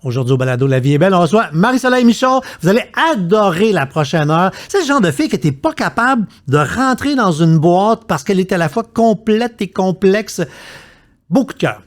Aujourd'hui, au balado La vie est belle, on reçoit Marie-Soleil Michon. Vous allez adorer la prochaine heure. C'est le genre de fille que t'es pas capable de rentrer dans une boîte parce qu'elle est à la fois complète et complexe. Beaucoup de cœur.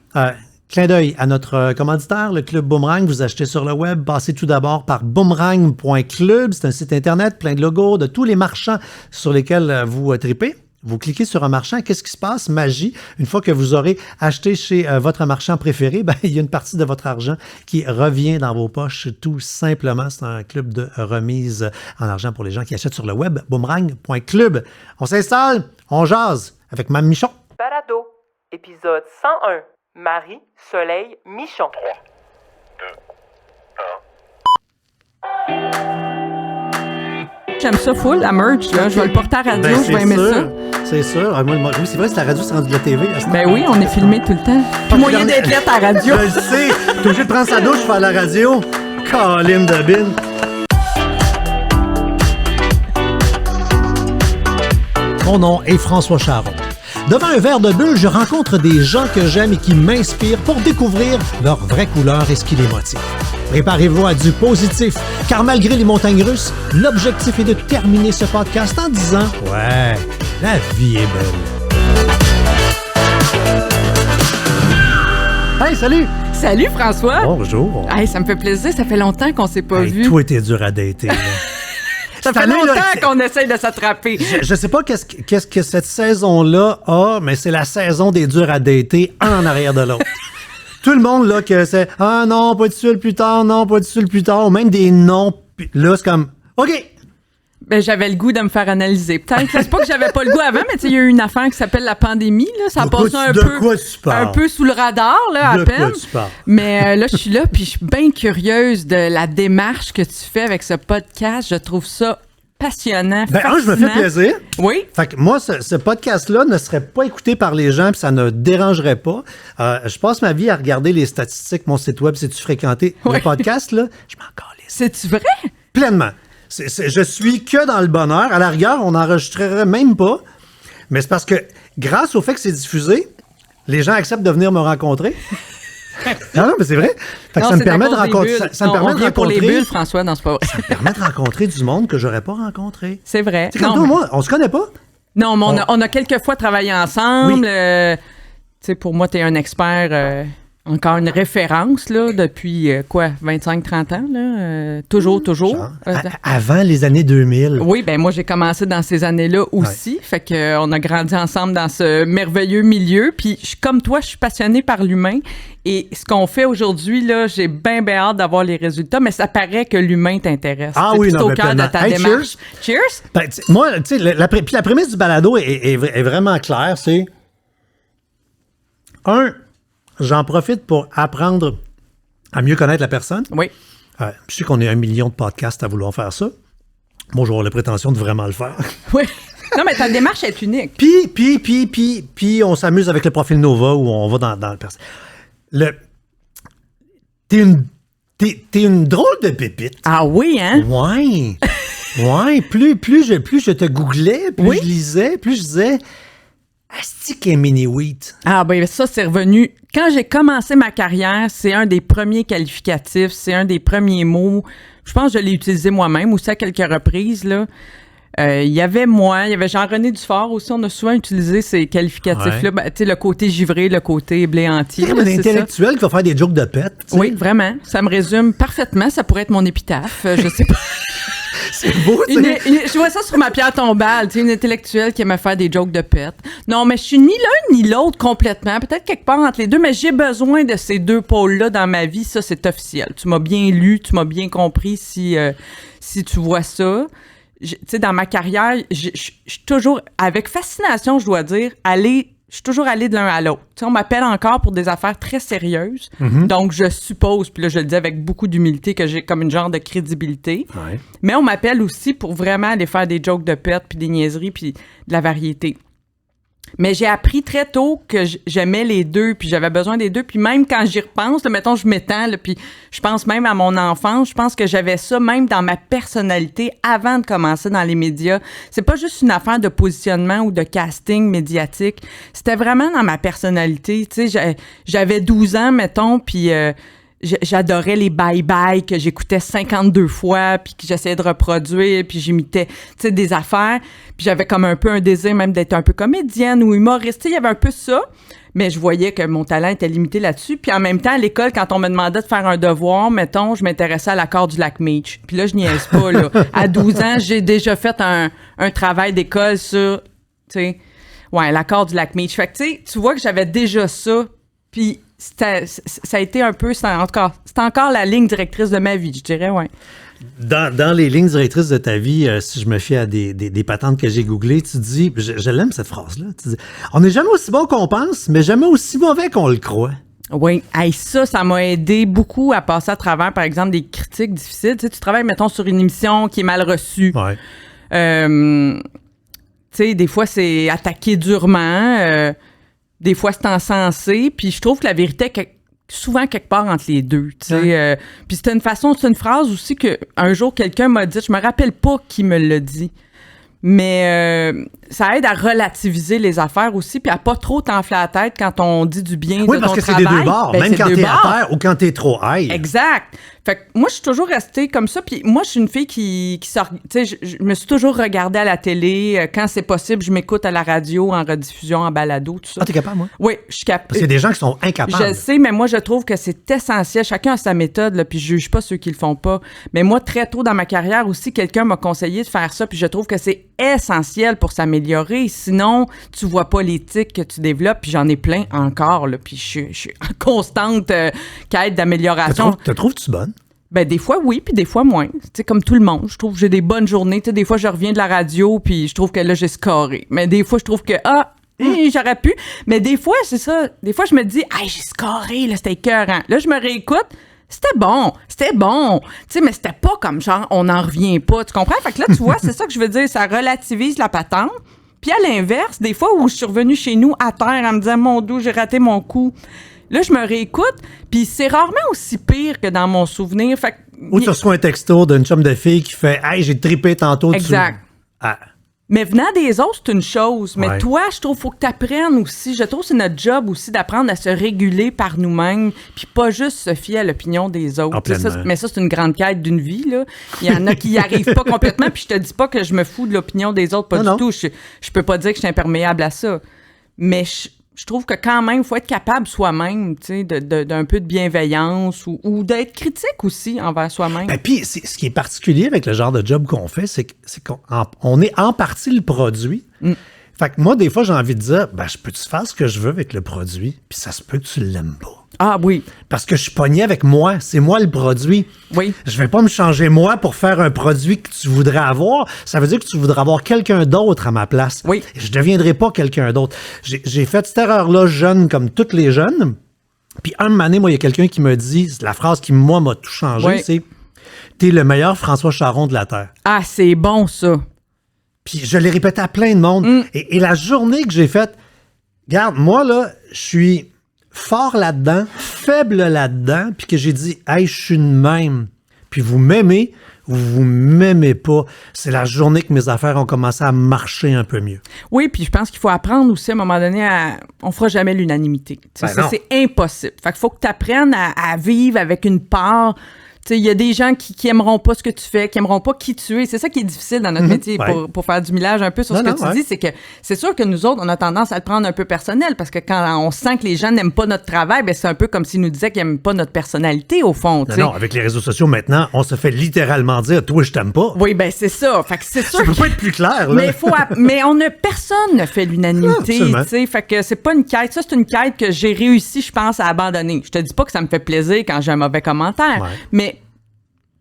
Clin d'œil à notre commanditaire, le Club Boomerang. Vous achetez sur le web, passez tout d'abord par boomerang.club. C'est un site Internet plein de logos de tous les marchands sur lesquels vous tripez. Vous cliquez sur un marchand, qu'est-ce qui se passe? Magie. Une fois que vous aurez acheté chez votre marchand préféré, il y a une partie de votre argent qui revient dans vos poches, tout simplement. C'est un club de remise en argent pour les gens qui achètent sur le web, boomerang.club. On s'installe, on jase avec Mme Michon. Balado, épisode 101. Marie-Soleil Michon. 3, 2, 1. J'aime ça full, la merch, là. Je vais le porter à la radio, je vais aimer ça. C'est sûr. Oui, c'est vrai, c'est la radio, c'est rendu de la TV. Ben oui, on est filmé tout le temps. Puis moyen d'être lettre à la radio. Je le sais. T'es obligé de prendre sa douche pour faire la radio. Colin de Bin. Mon nom est François Charon. Devant un verre de bulle, je rencontre des gens que j'aime et qui m'inspirent pour découvrir leur vraie couleur et ce qui les motive. Préparez-vous à du positif, car malgré les montagnes russes, l'objectif est de terminer ce podcast en disant « Ouais, la vie est belle. » Hey, salut! Salut François! Bonjour! Hey, ça me fait plaisir, ça fait longtemps qu'on s'est pas vu. Toi, t'es dur à dater, là. Ça fait longtemps qu'on essaye de s'attraper. Je sais pas qu'est-ce que cette saison-là a, mais c'est la saison des durs à dater, un en arrière de l'autre. Tout le monde, là, que c'est « Ah non, pas de suite plus tard, non, pas de suite plus tard », ou même des noms. Là, c'est comme « OK ». Ben, j'avais le goût de me faire analyser. Peut-être, c'est pas que j'avais pas le goût avant, mais tu sais, il y a eu une affaire qui s'appelle la pandémie, là. Ça a passé un peu sous le radar, là, à peine. Mais là, je suis là, puis je suis bien curieuse de la démarche que tu fais avec ce podcast. Je trouve ça passionnant, fascinant. Je me fais plaisir. Oui. Fait que moi, ce podcast-là ne serait pas écouté par les gens, puis ça ne dérangerait pas. Je passe ma vie à regarder les statistiques, mon site web, si tu fréquentais le podcast, là, je m'en calisse. C'est-tu vrai? Pleinement. Je suis que dans le bonheur. À la rigueur, on n'enregistrerait même pas. Mais c'est parce que, grâce au fait que c'est diffusé, les gens acceptent de venir me rencontrer. Non, mais c'est vrai. Fait que ça me permet de rencontrer. Ça me permet de rencontrer. Pour les bulles, François, non, c'est pas vrai. Ça me permet de rencontrer du monde que j'aurais pas rencontré. C'est vrai. C'est comme toi, moi, on se connaît pas. Non, mais on a quelques fois travaillé ensemble. Oui. Tu sais, pour moi, t'es un expert. Encore une référence, là, depuis, 25-30 ans, là, toujours. Avant les années 2000. Oui, ben moi, j'ai commencé dans ces années-là aussi, fait qu'on a grandi ensemble dans ce merveilleux milieu, puis comme toi, je suis passionnée par l'humain, et ce qu'on fait aujourd'hui, là, j'ai bien hâte d'avoir les résultats, mais ça paraît que l'humain t'intéresse. Ah oui, non, au cœur de ta démarche. Cheers! Ben, moi, tu sais, la prémisse du balado est vraiment claire, c'est... J'en profite pour apprendre à mieux connaître la personne. Oui. Je sais qu'on est 1 million de podcasts à vouloir faire ça. Moi, j'aurais la prétention de vraiment le faire. Oui. Non, mais ta démarche est unique. Puis, on s'amuse avec le profil Nova où on va dans le personnage. T'es une drôle de pépite. Ah oui, hein? Ouais. Ouais. Plus je te googlais, plus je lisais, plus je disais... Asti qu'est mini-wheat. Ah ben ça, c'est revenu. Quand j'ai commencé ma carrière, c'est un des premiers qualificatifs, c'est un des premiers mots. Je pense que je l'ai utilisé moi-même aussi à quelques reprises, là. Il y avait Jean-René Dufort aussi, on a souvent utilisé ces qualificatifs-là. Ben, tu sais, le côté givré, le côté blé entier. C'est comme un intellectuel qui va faire des jokes de pète. Oui, vraiment. Ça me résume parfaitement. Ça pourrait être mon épitaphe. Je sais pas. C'est beau, tu sais. Je vois ça sur ma pierre tombale, tu sais, une intellectuelle qui aime faire des jokes de pète. Non, mais je suis ni l'un ni l'autre complètement. Peut-être quelque part entre les deux, mais j'ai besoin de ces deux pôles-là dans ma vie. Ça, c'est officiel. Tu m'as bien lu, tu m'as bien compris si tu vois ça. Tu sais, dans ma carrière, je suis toujours, avec fascination, je dois dire, je suis toujours allée de l'un à l'autre. Tu sais, on m'appelle encore pour des affaires très sérieuses. Mm-hmm. Donc, je suppose, puis là, je le dis avec beaucoup d'humilité, que j'ai comme une genre de crédibilité. Ouais. Mais on m'appelle aussi pour vraiment aller faire des jokes de pète, puis des niaiseries, puis de la variété. Mais j'ai appris très tôt que j'aimais les deux, puis j'avais besoin des deux. Puis même quand j'y repense, là, mettons, je m'étends, là, puis je pense même à mon enfance, je pense que j'avais ça même dans ma personnalité avant de commencer dans les médias. C'est pas juste une affaire de positionnement ou de casting médiatique. C'était vraiment dans ma personnalité. Tu sais, j'avais 12 ans, mettons, puis j'adorais les bye-bye que j'écoutais 52 fois, puis que j'essayais de reproduire, puis j'imitais, tu sais, des affaires. Puis j'avais comme un peu un désir même d'être un peu comédienne ou humoriste. Tu sais, il y avait un peu ça. Mais je voyais que mon talent était limité là-dessus. Puis en même temps, à l'école, quand on me demandait de faire un devoir, mettons, je m'intéressais à l'accord du lac Meech. Puis là, je niaise pas, là. À 12 ans, j'ai déjà fait un travail d'école sur, tu sais, l'accord du lac Meech. Fait que, tu vois que j'avais déjà ça. Puis ça a été un peu, c'était encore la ligne directrice de ma vie, je dirais, ouais. Dans les lignes directrices de ta vie, si je me fie à des patentes que j'ai googlées, tu dis, je l'aime cette phrase-là, tu dis, on n'est jamais aussi bon qu'on pense, mais jamais aussi mauvais qu'on le croit. Oui, ça m'a aidé beaucoup à passer à travers, par exemple, des critiques difficiles. Tu sais, tu travailles, mettons, sur une émission qui est mal reçue. Ouais. Tu sais, des fois, c'est attaqué durement, des fois, c'est encensé, puis je trouve que la vérité est souvent quelque part entre les deux, tu sais. Puis c'est une phrase aussi que un jour quelqu'un m'a dit, je me rappelle pas qui me l'a dit, mais ça aide à relativiser les affaires aussi, puis à pas trop t'enfler la tête quand on dit du bien de ton travail. Oui, parce que c'est des deux bords, même quand t'es à terre ou quand t'es trop high. Exact. Fait que moi, je suis toujours restée comme ça, puis moi, je suis une fille qui sort, tu sais, je me suis toujours regardée à la télé, quand c'est possible, je m'écoute à la radio, en rediffusion, en balado, tout ça. Ah, t'es capable, moi? Oui, je suis capable. Parce qu'il y a des gens qui sont incapables. Je sais, mais moi, je trouve que c'est essentiel. Chacun a sa méthode, là, puis je juge pas ceux qui le font pas. Mais moi, très tôt dans ma carrière aussi, quelqu'un m'a conseillé de faire ça, puis je trouve que c'est essentiel pour s'améliorer. Sinon, tu vois pas l'éthique que tu développes, puis j'en ai plein encore, là, puis je suis en constante quête d'amélioration. Te trouves-tu bonne? Ben, des fois, oui, puis des fois, moins. Tu sais, comme tout le monde. Je trouve que j'ai des bonnes journées. Tu sais, des fois, je reviens de la radio, puis je trouve que là, j'ai scoré. Mais des fois, je trouve que, j'aurais pu. Mais des fois, c'est ça. Des fois, je me dis, j'ai scoré, là, c'était écœurant. Là, je me réécoute. C'était bon. Tu sais, mais c'était pas comme genre, on n'en revient pas. Tu comprends? Fait que là, tu vois, c'est ça que je veux dire. Ça relativise la patente. Puis à l'inverse, des fois où je suis revenue chez nous à terre en me disant, mon Dieu, j'ai raté mon coup. Là, je me réécoute, puis c'est rarement aussi pire que dans mon souvenir. Fait que, ou tu reçois un texto d'une chum de fille qui fait « Hey, j'ai trippé tantôt. » Exact. Mais venant des autres, c'est une chose. Mais toi, je trouve qu'il faut que tu apprennes aussi. Je trouve que c'est notre job aussi d'apprendre à se réguler par nous-mêmes, puis pas juste se fier à l'opinion des autres. Mais ça, c'est une grande quête d'une vie, là. Il y en a qui n'y arrivent pas complètement, puis je te dis pas que je me fous de l'opinion des autres, pas du tout. Je peux pas dire que je suis imperméable à ça. Mais je trouve que quand même, il faut être capable soi-même, tu sais, d'un peu de bienveillance ou d'être critique aussi envers soi-même. Et puis, ce qui est particulier avec le genre de job qu'on fait, c'est qu'on est en partie le produit. Fait que moi, des fois, j'ai envie de dire, je peux-tu faire ce que je veux avec le produit, puis ça se peut que tu l'aimes pas. Ah oui. Parce que je suis pogné avec moi. C'est moi le produit. Oui. Je vais pas me changer moi pour faire un produit que tu voudrais avoir. Ça veut dire que tu voudrais avoir quelqu'un d'autre à ma place. Oui. Et je deviendrai pas quelqu'un d'autre. J'ai fait cette erreur-là jeune, comme toutes les jeunes. Puis un moment donné, moi, il y a quelqu'un qui me dit, la phrase qui, moi, m'a tout changé, c'est « T'es le meilleur François Charon de la Terre. » Ah, c'est bon, ça. Puis je l'ai répété à plein de monde. Et la journée que j'ai faite, regarde, moi, là, je suis fort là-dedans, faible là-dedans, puis que j'ai dit, hey, je suis de même. Puis vous m'aimez ou vous m'aimez pas. C'est la journée que mes affaires ont commencé à marcher un peu mieux. Oui, puis je pense qu'il faut apprendre aussi à un moment donné on fera jamais l'unanimité. Ça, c'est impossible. Fait qu'il faut que tu apprennes à vivre avec une part. Il y a des gens qui aimeront pas ce que tu fais, qui aimeront pas qui tu es. C'est ça qui est difficile dans notre métier pour faire du millage un peu sur ce que tu dis. C'est que c'est sûr que nous autres, on a tendance à le prendre un peu personnel parce que quand on sent que les gens n'aiment pas notre travail, c'est un peu comme s'ils nous disaient qu'ils n'aiment pas notre personnalité au fond. Non, avec les réseaux sociaux maintenant, on se fait littéralement dire « Toi, je t'aime pas ». Oui, c'est ça. Fait que c'est sûr. Ça peut pas être plus clair. Là. Mais personne ne fait l'unanimité. Fait que c'est pas une quête. Ça, c'est une quête que j'ai réussi, je pense, à abandonner. Je te dis pas que ça me fait plaisir quand j'ai un mauvais commentaire, mais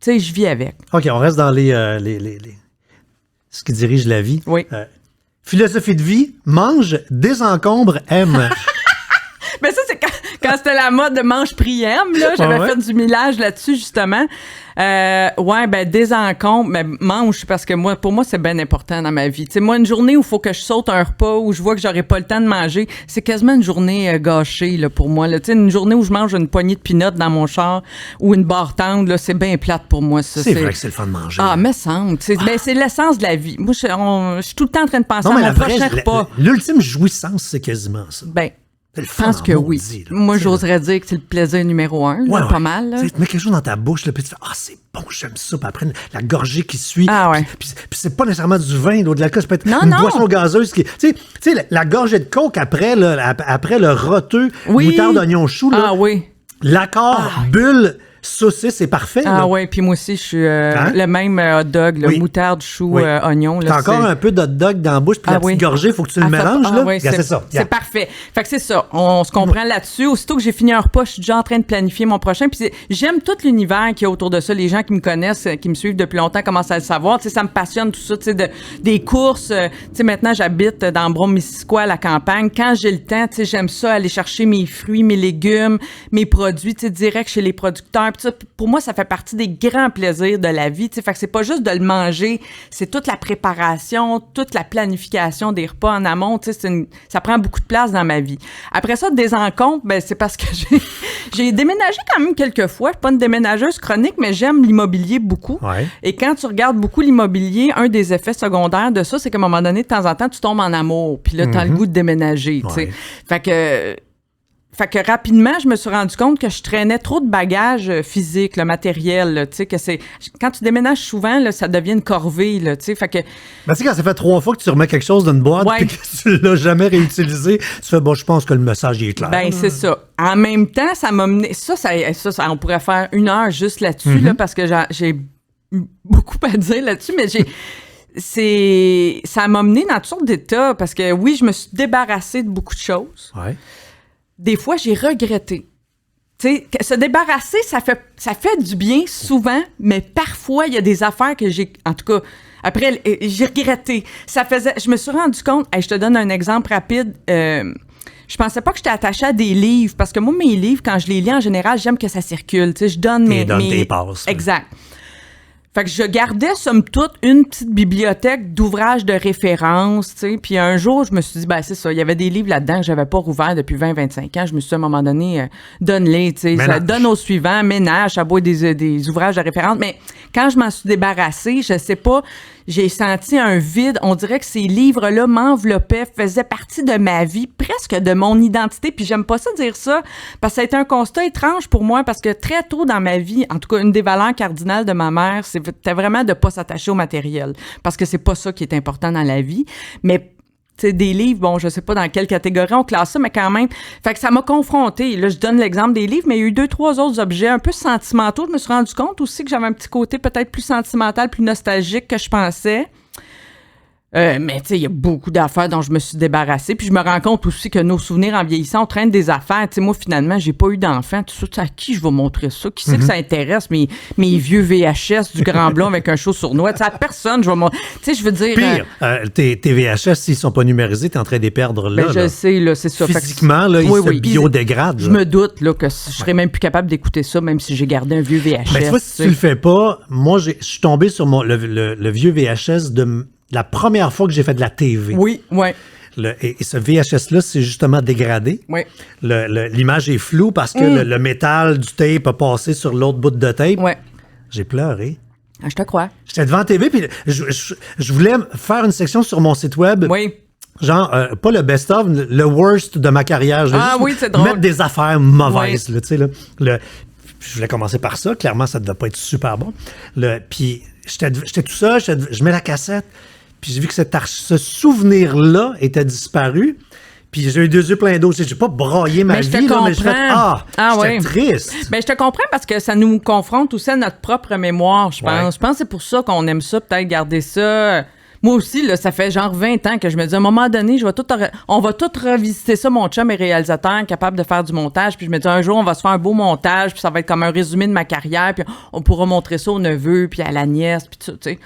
tu sais, je vis avec. OK, on reste dans ce qui dirige la vie. Oui. Philosophie de vie, mange, désencombre, aime. Mais ça, c'est quand c'était la mode de mange, prie, aime, là. J'avais fait du millage là-dessus, justement. Désencombre, mais mange, parce que pour moi, c'est bien important dans ma vie. Tu sais, moi, une journée où il faut que je saute un repas, où je vois que j'aurai pas le temps de manger, c'est quasiment une journée gâchée, là, pour moi, là. Tu sais, une journée où je mange une poignée de peanuts dans mon char ou une barre tendre, là, c'est bien plate pour moi, ça. C'est vrai que c'est le fun de manger. Ah, me semble. C'est l'essence de la vie. Moi, je suis tout le temps en train de penser à mon prochain repas. L'ultime jouissance, c'est quasiment ça. C'est le Je fun pense en que oui. maudit, là. Moi, Tu sais, là. j'oserais dire que c'est le plaisir numéro 1, Ouais, pas ouais. mal. Là. Tu sais, tu mets quelque chose dans ta bouche, là, puis tu fais c'est bon, j'aime ça. Puis après, la gorgée qui suit. Ah ouais. Puis c'est pas nécessairement du vin, l'eau de l'alcool, ça peut être Non, une non. boisson gazeuse. Tu sais, la gorgée de coke après, là, après le roteux, Oui. moutarde, oignon, chou, là, Ah oui. l'accord bulle saucisse, c'est parfait. Ah là. ouais, puis moi aussi, je suis Hein? le même hot dog, le Oui. moutarde, chou, Oui. oignon. T'as Là, encore un peu d'hot dog dans la bouche, puis la petite gorgée, il faut que tu le mélanges. Là. Ouais, Regarde, c'est ça. C'est Regarde. parfait. Fait que c'est ça. On se comprend là-dessus. Aussitôt que j'ai fini un repas, je suis déjà en train de planifier mon prochain. Puis j'aime tout l'univers qui est autour de ça. Les gens qui me connaissent, qui me suivent depuis longtemps commencent à le savoir. Tu sais, ça me passionne tout ça. Tu sais, des courses. Tu sais, maintenant, j'habite dans Brome-Missisquoi, à la campagne. Quand j'ai le temps, tu sais, j'aime ça aller chercher mes fruits, mes légumes, mes produits, tu sais, direct chez les producteurs. Puis ça, pour moi, ça fait partie des grands plaisirs de la vie. Tu sais, fait que c'est pas juste de le manger, c'est toute la préparation, toute la planification des repas en amont. Tu sais, ça prend beaucoup de place dans ma vie. Après ça, des encombres, ben c'est parce que j'ai déménagé quand même quelques fois. Je suis pas une déménageuse chronique, mais j'aime l'immobilier beaucoup. Ouais. Et quand tu regardes beaucoup l'immobilier, un des effets secondaires de ça, c'est qu'à un moment donné, de temps en temps, tu tombes en amour. Puis là, t'as le goût de déménager. Tu sais. Ouais. Fait que rapidement, je me suis rendu compte que je traînais trop de bagages physiques, le matériel, là, tu sais, que c'est... Quand tu déménages souvent, là, ça devient une corvée, là, tu sais, fait que... Ben, tu sais, quand ça fait 3 fois que tu remets quelque chose dans une boîte Ouais. et que tu l'as jamais réutilisé, tu fais, bon, je pense que le message il est clair. Ben, c'est ça. En même temps, ça m'a mené... Ça, on pourrait faire 1 heure juste là-dessus, là, parce que j'ai beaucoup à dire là-dessus, mais ça m'a mené dans toutes sortes d'états, parce que oui, je me suis débarrassée de beaucoup de choses. Ouais. Des fois, j'ai regretté. Tu sais, se débarrasser, ça fait du bien souvent, mais parfois, il y a des affaires que j'ai... En tout cas, après, j'ai regretté. Je me suis rendu compte... Hey, je te donne un exemple rapide. Je pensais pas que j'étais attachée à des livres, parce que moi, mes livres, quand je les lis, en général, j'aime que ça circule. Tu sais, je donne mes... tes passes. Exact. Fait que je gardais, somme toute, une petite bibliothèque d'ouvrages de référence, tu sais. Puis un jour, je me suis dit, ben c'est ça, il y avait des livres là-dedans que j'avais pas rouvert depuis 20-25 ans. Je me suis dit, à un moment donné, donne-les, tu sais. Ça donne au suivant, ménage, ça boit des ouvrages de référence. Mais quand je m'en suis débarrassée, je sais pas, j'ai senti un vide. On dirait que ces livres-là m'enveloppaient, faisaient partie de ma vie, presque de mon identité. Puis j'aime pas ça dire ça, parce que ça a été un constat étrange pour moi, parce que très tôt dans ma vie, en tout cas, une des valeurs cardinales de ma mère, c'était vraiment de pas s'attacher au matériel, parce que c'est pas ça qui est important dans la vie. Mais t'sais, des livres, bon, je sais pas dans quelle catégorie on classe ça, mais quand même. Fait que ça m'a confrontée. Là, je donne l'exemple des livres, mais il y a eu 2-3 autres objets un peu sentimentaux. Je me suis rendu compte aussi que j'avais un petit côté peut-être plus sentimental, plus nostalgique que je pensais. Mais tu sais, il y a beaucoup d'affaires dont je me suis débarrassée. Puis je me rends compte aussi que nos souvenirs en vieillissant, on traîne des affaires. Tu sais, moi, finalement, j'ai pas eu d'enfant. Tout ça, à qui je vais montrer ça? Qui c'est que ça intéresse? Mes vieux VHS du Grand Blond avec un show sournois. Tu sais, à personne, je vais montrer. Tu sais, je veux dire... Pire, tes VHS, s'ils sont pas numérisés, t'es en train de les perdre là. Ben, je sais, là, c'est ça. Physiquement, là, ils se biodégradent. Je me doute là, que je serais même plus capable d'écouter ça, même si j'ai gardé un vieux VHS. Ben, tu vois, si tu le fais pas, moi, je suis tombé sur le vieux VHS de la première fois que j'ai fait de la TV. Oui, oui. Et ce VHS-là, c'est justement dégradé. Oui. L'image est floue parce que le métal du tape a passé sur l'autre bout de tape. Oui. J'ai pleuré. Ah, je te crois. J'étais devant la TV, puis je voulais faire une section sur mon site web. Oui. Genre, pas le best-of, le worst de ma carrière. Je voulais juste c'est drôle. mettre des affaires mauvaises. Là, tu sais, là. Je voulais commencer par ça. Clairement, ça ne devait pas être super bon. Puis j'étais tout seul, je mets la cassette. Puis j'ai vu que ce souvenir-là était disparu. Puis j'ai eu 2 yeux pleins d'eau. J'ai pas braillé ma vie, là, mais j'ai fait j'étais triste. Ben, je te comprends parce que ça nous confronte aussi à notre propre mémoire, je pense. Ouais. Je pense que c'est pour ça qu'on aime ça, peut-être garder ça. Moi aussi, là, ça fait genre 20 ans que je me dis, à un moment donné, on va tout revisiter ça. Mon chum est réalisateur, capable de faire du montage. Puis je me dis, un jour, on va se faire un beau montage, puis ça va être comme un résumé de ma carrière, puis on pourra montrer ça au neveu, puis à la nièce, puis tout, tu sais.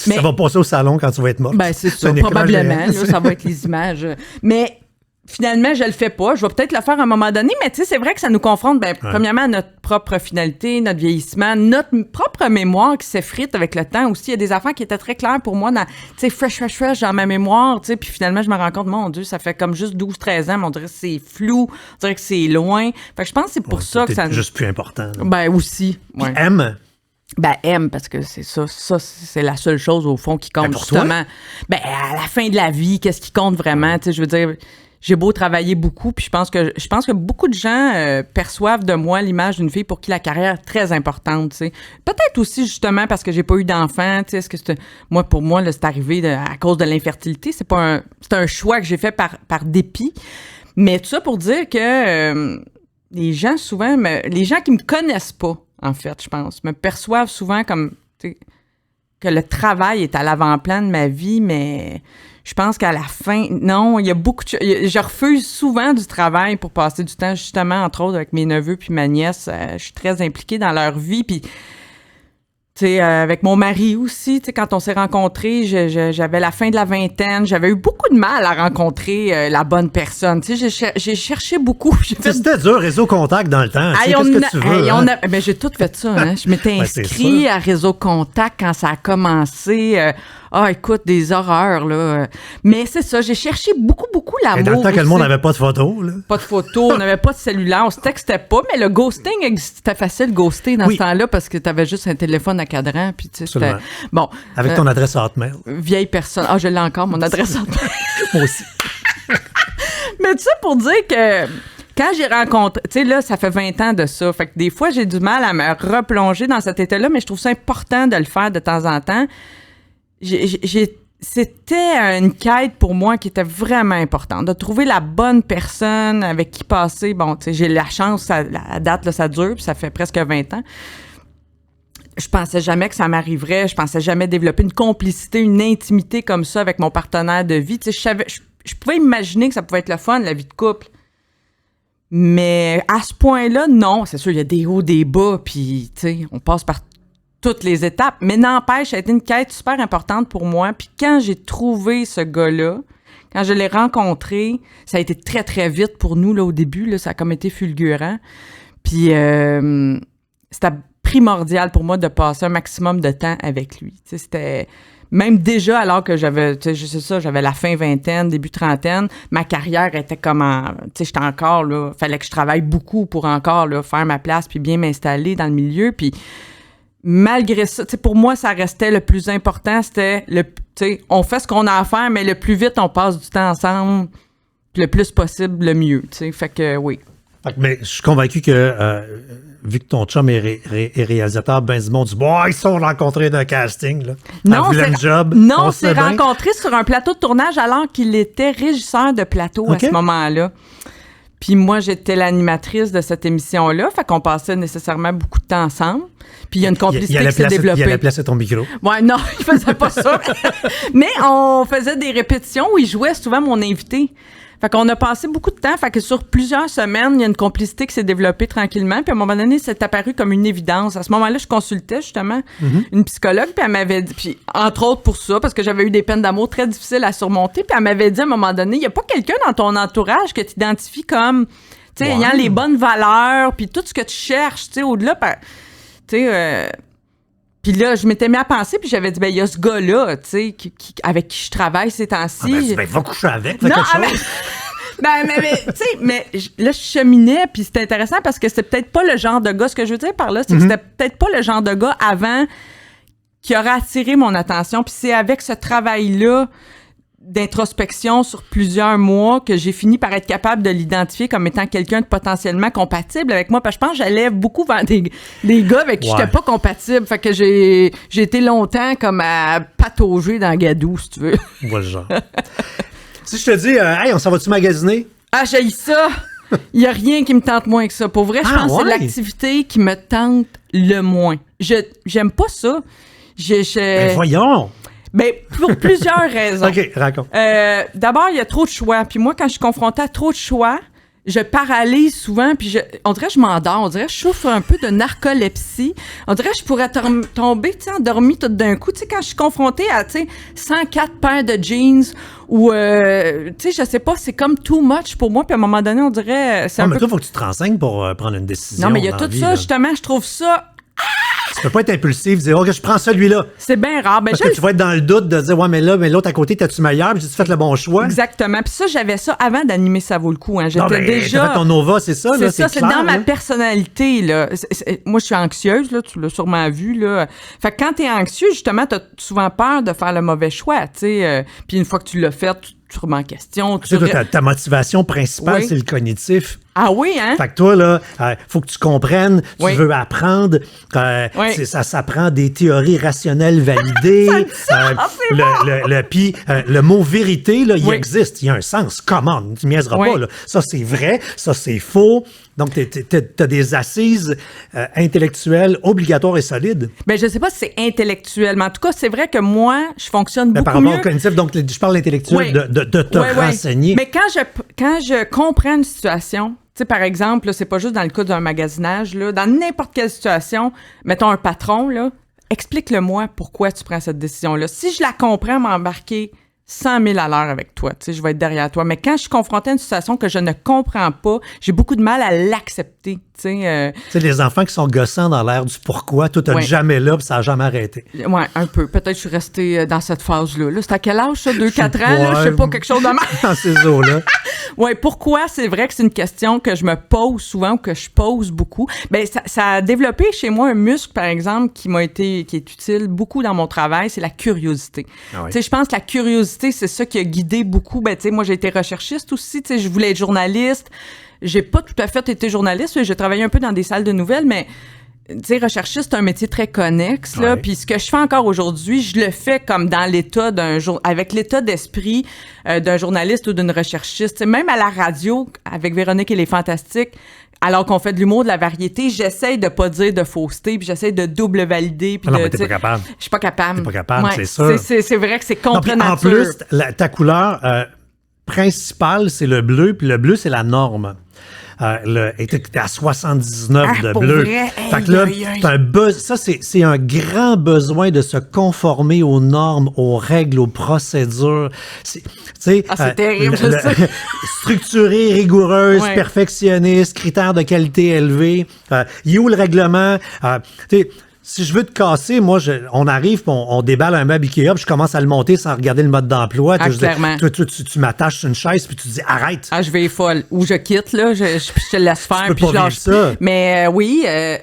Mais, ça va passer au salon quand tu vas être mort. Ben, c'est ça, probablement. Là, ça va être les images. Mais finalement, je le fais pas. Je vais peut-être le faire à un moment donné, mais tu sais, c'est vrai que ça nous confronte, premièrement, à notre propre finalité, notre vieillissement, notre propre mémoire qui s'effrite avec le temps aussi. Il y a des affaires qui étaient très claires pour moi, tu sais, fresh dans ma mémoire, tu sais, puis finalement, je me rends compte, mon Dieu, ça fait comme juste 12-13 ans, mais on dirait que c'est flou, on dirait que c'est loin. Fait que je pense que c'est pour ça que ça... C'est juste plus important. Là. Ben, aussi. Ouais. Ben, aime, parce que c'est ça. Ça, c'est la seule chose, au fond, qui compte, pour justement. Ben, à la fin de la vie, qu'est-ce qui compte vraiment? Tu sais, je veux dire, j'ai beau travailler beaucoup, puis je pense que beaucoup de gens perçoivent de moi l'image d'une fille pour qui la carrière est très importante, tu sais. Peut-être aussi justement parce que j'ai pas eu d'enfant, tu sais, est-ce que pour moi là, c'est arrivé à cause de l'infertilité, c'est un choix que j'ai fait par dépit. Mais tout ça pour dire que les gens souvent les gens qui me connaissent pas, en fait, je pense, me perçoivent souvent comme, tu sais, que le travail est à l'avant-plan de ma vie, mais je pense qu'à la fin, non, il y a beaucoup je refuse souvent du travail pour passer du temps, justement, entre autres, avec mes neveux puis ma nièce. Je suis très impliquée dans leur vie, puis tu sais, avec mon mari aussi, tu sais, quand on s'est rencontrés, j'avais la fin de la vingtaine, j'avais eu beaucoup de mal à rencontrer la bonne personne. Tu sais, j'ai cherché beaucoup. C'était dur, Réseau Contact dans le temps. Hey, qu'est-ce que tu veux? Ben, j'ai tout fait ça. Hein. Je m'étais inscrit à Réseau Contact quand ça a commencé. Écoute, des horreurs, là. Mais c'est ça, j'ai cherché beaucoup l'amour. Et dans le temps que le monde n'avait pas de photos, là. Pas de photos, on n'avait pas de cellulaire, on se textait pas, mais le ghosting c'était facile de ghoster dans ce temps-là parce que t'avais juste un téléphone à cadran, puis tu sais, c'était... Bon. Avec ton adresse Hotmail. Vieille personne. Je l'ai encore, mon adresse Hotmail. Moi aussi. Mais tu sais, pour dire que... Quand j'ai rencontré, tu sais, là, ça fait 20 ans de ça. Fait que des fois, j'ai du mal à me replonger dans cet état-là, mais je trouve ça important de le faire de temps en temps. C'était une quête pour moi qui était vraiment importante, de trouver la bonne personne avec qui passer. Bon, tu sais, j'ai la chance, la date, là, ça dure, puis ça fait presque 20 ans. Je pensais jamais que ça m'arriverait. Je pensais jamais développer une complicité, une intimité comme ça avec mon partenaire de vie. Tu sais, je pouvais imaginer que ça pouvait être le fun, la vie de couple. Mais à ce point-là, non. C'est sûr, il y a des hauts, des bas, puis, tu sais, on passe par toutes les étapes. Mais n'empêche, ça a été une quête super importante pour moi. Puis quand j'ai trouvé ce gars-là, quand je l'ai rencontré, ça a été très, très vite pour nous, là, au début. Là, ça a comme été fulgurant. Puis c'était primordial pour moi de passer un maximum de temps avec lui. Tu sais, c'était... Même déjà, alors que j'avais, tu sais, je sais ça, j'avais la fin vingtaine, début trentaine, ma carrière était comme tu sais, j'étais encore, là, fallait que je travaille beaucoup pour encore, là, faire ma place puis bien m'installer dans le milieu. Puis malgré ça, tu sais, pour moi, ça restait le plus important, c'était tu sais, on fait ce qu'on a à faire, mais le plus vite on passe du temps ensemble, le plus possible, le mieux, tu sais. Fait que oui. Mais je suis convaincu que, vu que ton chum est réalisateur, ben du monde dit, ils se sont rencontrés d'un casting, là. Non, on s'est bien. rencontrés sur un plateau de tournage alors qu'il était régisseur de plateau à ce moment-là. Puis moi, j'étais l'animatrice de cette émission-là, fait qu'on passait nécessairement beaucoup de temps ensemble. Puis il y a une complicité qui s'est développée. Il allait placer ton micro. Ouais, non, il faisait pas ça. Mais on faisait des répétitions où il jouait souvent mon invité. Fait qu'on a passé beaucoup de temps. Fait que sur plusieurs semaines, il y a une complicité qui s'est développée tranquillement. Puis à un moment donné, c'est apparu comme une évidence. À ce moment-là, je consultais justement une psychologue. Puis elle m'avait dit, puis entre autres pour ça, parce que j'avais eu des peines d'amour très difficiles à surmonter. Puis elle m'avait dit à un moment donné, il n'y a pas quelqu'un dans ton entourage que tu identifies comme, tu sais, ayant les bonnes valeurs, puis tout ce que tu cherches, tu sais, au-delà, tu sais... Puis là, je m'étais mis à penser, puis j'avais dit, il y a ce gars-là, tu sais, avec qui je travaille ces temps-ci. Va coucher avec, non, mais tu sais, mais là, je cheminais, puis c'était intéressant parce que c'était peut-être pas le genre de gars, ce que je veux dire par là, c'est que c'était peut-être pas le genre de gars avant qui aurait attiré mon attention, puis c'est avec ce travail-là d'introspection sur plusieurs mois que j'ai fini par être capable de l'identifier comme étant quelqu'un de potentiellement compatible avec moi. Parce que je pense que j'allais beaucoup vers des gars avec qui j'étais pas compatible. Fait que j'ai été longtemps comme à patauger dans Gadou, si tu veux. Voilà le genre. Si je te dis, hey, on s'en va-tu magasiner? Ah, j'haïs ça! Il y a rien qui me tente moins que ça. Pour vrai, je pense que c'est l'activité qui me tente le moins. J'aime pas ça. Ben voyons! Ben, pour plusieurs raisons. OK, raconte. D'abord, il y a trop de choix. Puis moi, quand je suis confrontée à trop de choix, je paralyse souvent. Puis on dirait que je m'endors. On dirait que je souffre un peu de narcolepsie. On dirait que je pourrais tomber, tu sais, endormie tout d'un coup. Tu sais, quand je suis confrontée à, tu sais, 104 paires de jeans ou, tu sais, je sais pas, c'est comme too much pour moi. Puis à un moment donné, on dirait... mais toi, il faut que tu te renseignes pour prendre une décision. Non, mais il y a tout ça, justement. Je trouve ça... Tu peux pas être impulsif, dire, OK, je prends celui-là. C'est bien rare. Ben, parce que tu vas être dans le doute de dire, ouais, mais l'autre à côté, t'as-tu meilleur? Puis j'ai-tu fait le bon choix? Exactement. Puis ça, j'avais ça avant d'animer Ça vaut le coup. Hein. J'étais déjà. T'as fait ton Nova, c'est ça, là? C'est dans ma personnalité, là. Moi, je suis anxieuse, là. Tu l'as sûrement vu, là. Fait que quand t'es anxieux, justement, t'as souvent peur de faire le mauvais choix, tu sais. Puis une fois que tu l'as fait, tu remets en question. Tu sais, toi, ta motivation principale, c'est le cognitif. Ah oui, hein? Fait que toi, là, faut que tu comprennes, tu veux apprendre. Ça s'apprend des théories rationnelles validées. Puis le mot vérité, là, il existe. Il y a un sens. Comment? Tu ne niaiseras pas. Là. Ça, c'est vrai. Ça, c'est faux. Donc, t'as des assises intellectuelles obligatoires et solides. Ben, je sais pas si c'est intellectuel, mais en tout cas, c'est vrai que moi, je fonctionne beaucoup mieux. Par rapport au cognitif, donc, je parle intellectuel de te renseigner. Mais quand je comprends une situation, tu sais, par exemple, là, c'est pas juste dans le cas d'un magasinage, là, dans n'importe quelle situation, mettons un patron, là, explique-le-moi pourquoi tu prends cette décision-là. Si je la comprends, m'embarquer 100 000 à l'heure avec toi, tu sais, je vais être derrière toi. Mais quand je suis confrontée à une situation que je ne comprends pas, j'ai beaucoup de mal à l'accepter, tu sais. Tu sais, les enfants qui sont gossants dans l'air du pourquoi, tout n'est jamais là, puis ça n'a jamais arrêté. Oui, un peu. Peut-être que je suis restée dans cette phase-là. Là. C'est à quel âge, ça? 2-4 ans? Là? Je sais pas, quelque chose de mal. Dans ces eaux-là. Oui, pourquoi? C'est vrai que c'est une question que je me pose souvent ou que je pose beaucoup. Ben, ça a développé chez moi un muscle, par exemple, qui est utile beaucoup dans mon travail, c'est la curiosité. Ah oui. Tu sais, je pense que la curiosité, c'est ça qui a guidé beaucoup. Ben, tu sais, moi, j'ai été recherchiste aussi. Tu sais, je voulais être journaliste. J'ai pas tout à fait été journaliste. J'ai travaillé un peu dans des salles de nouvelles, mais tu sais, recherchiste, c'est un métier très connexe, là. Puis ce que je fais encore aujourd'hui, je le fais comme dans l'état avec l'état d'esprit d'un journaliste ou d'une recherchiste. T'sais, même à la radio, avec Véronique et les Fantastiques, alors qu'on fait de l'humour, de la variété, j'essaie de pas dire de fausseté, puis j'essaie de double valider. Puis non, mais t'es pas capable. Je suis pas capable. T'es pas capable, c'est sûr. C'est vrai que c'est contre nature. En plus, ta couleur principale, c'est le bleu, puis le bleu, c'est la norme. T'es à 79 de bleu. Fait que là, ça, c'est un grand besoin de se conformer aux normes, aux règles, aux procédures. C'est terrible, je sais. Structurée, rigoureuse, perfectionniste, critères de qualité élevés. Il y a où le règlement? Si je veux te casser, moi, on arrive, on déballe un meuble Ikea, puis je commence à le monter sans regarder le mode d'emploi. Clairement. Tu m'attaches sur une chaise, puis tu dis arrête. Ah, je vais folle. Ou je quitte, là, je te laisse faire, puis je lâche ça. Mais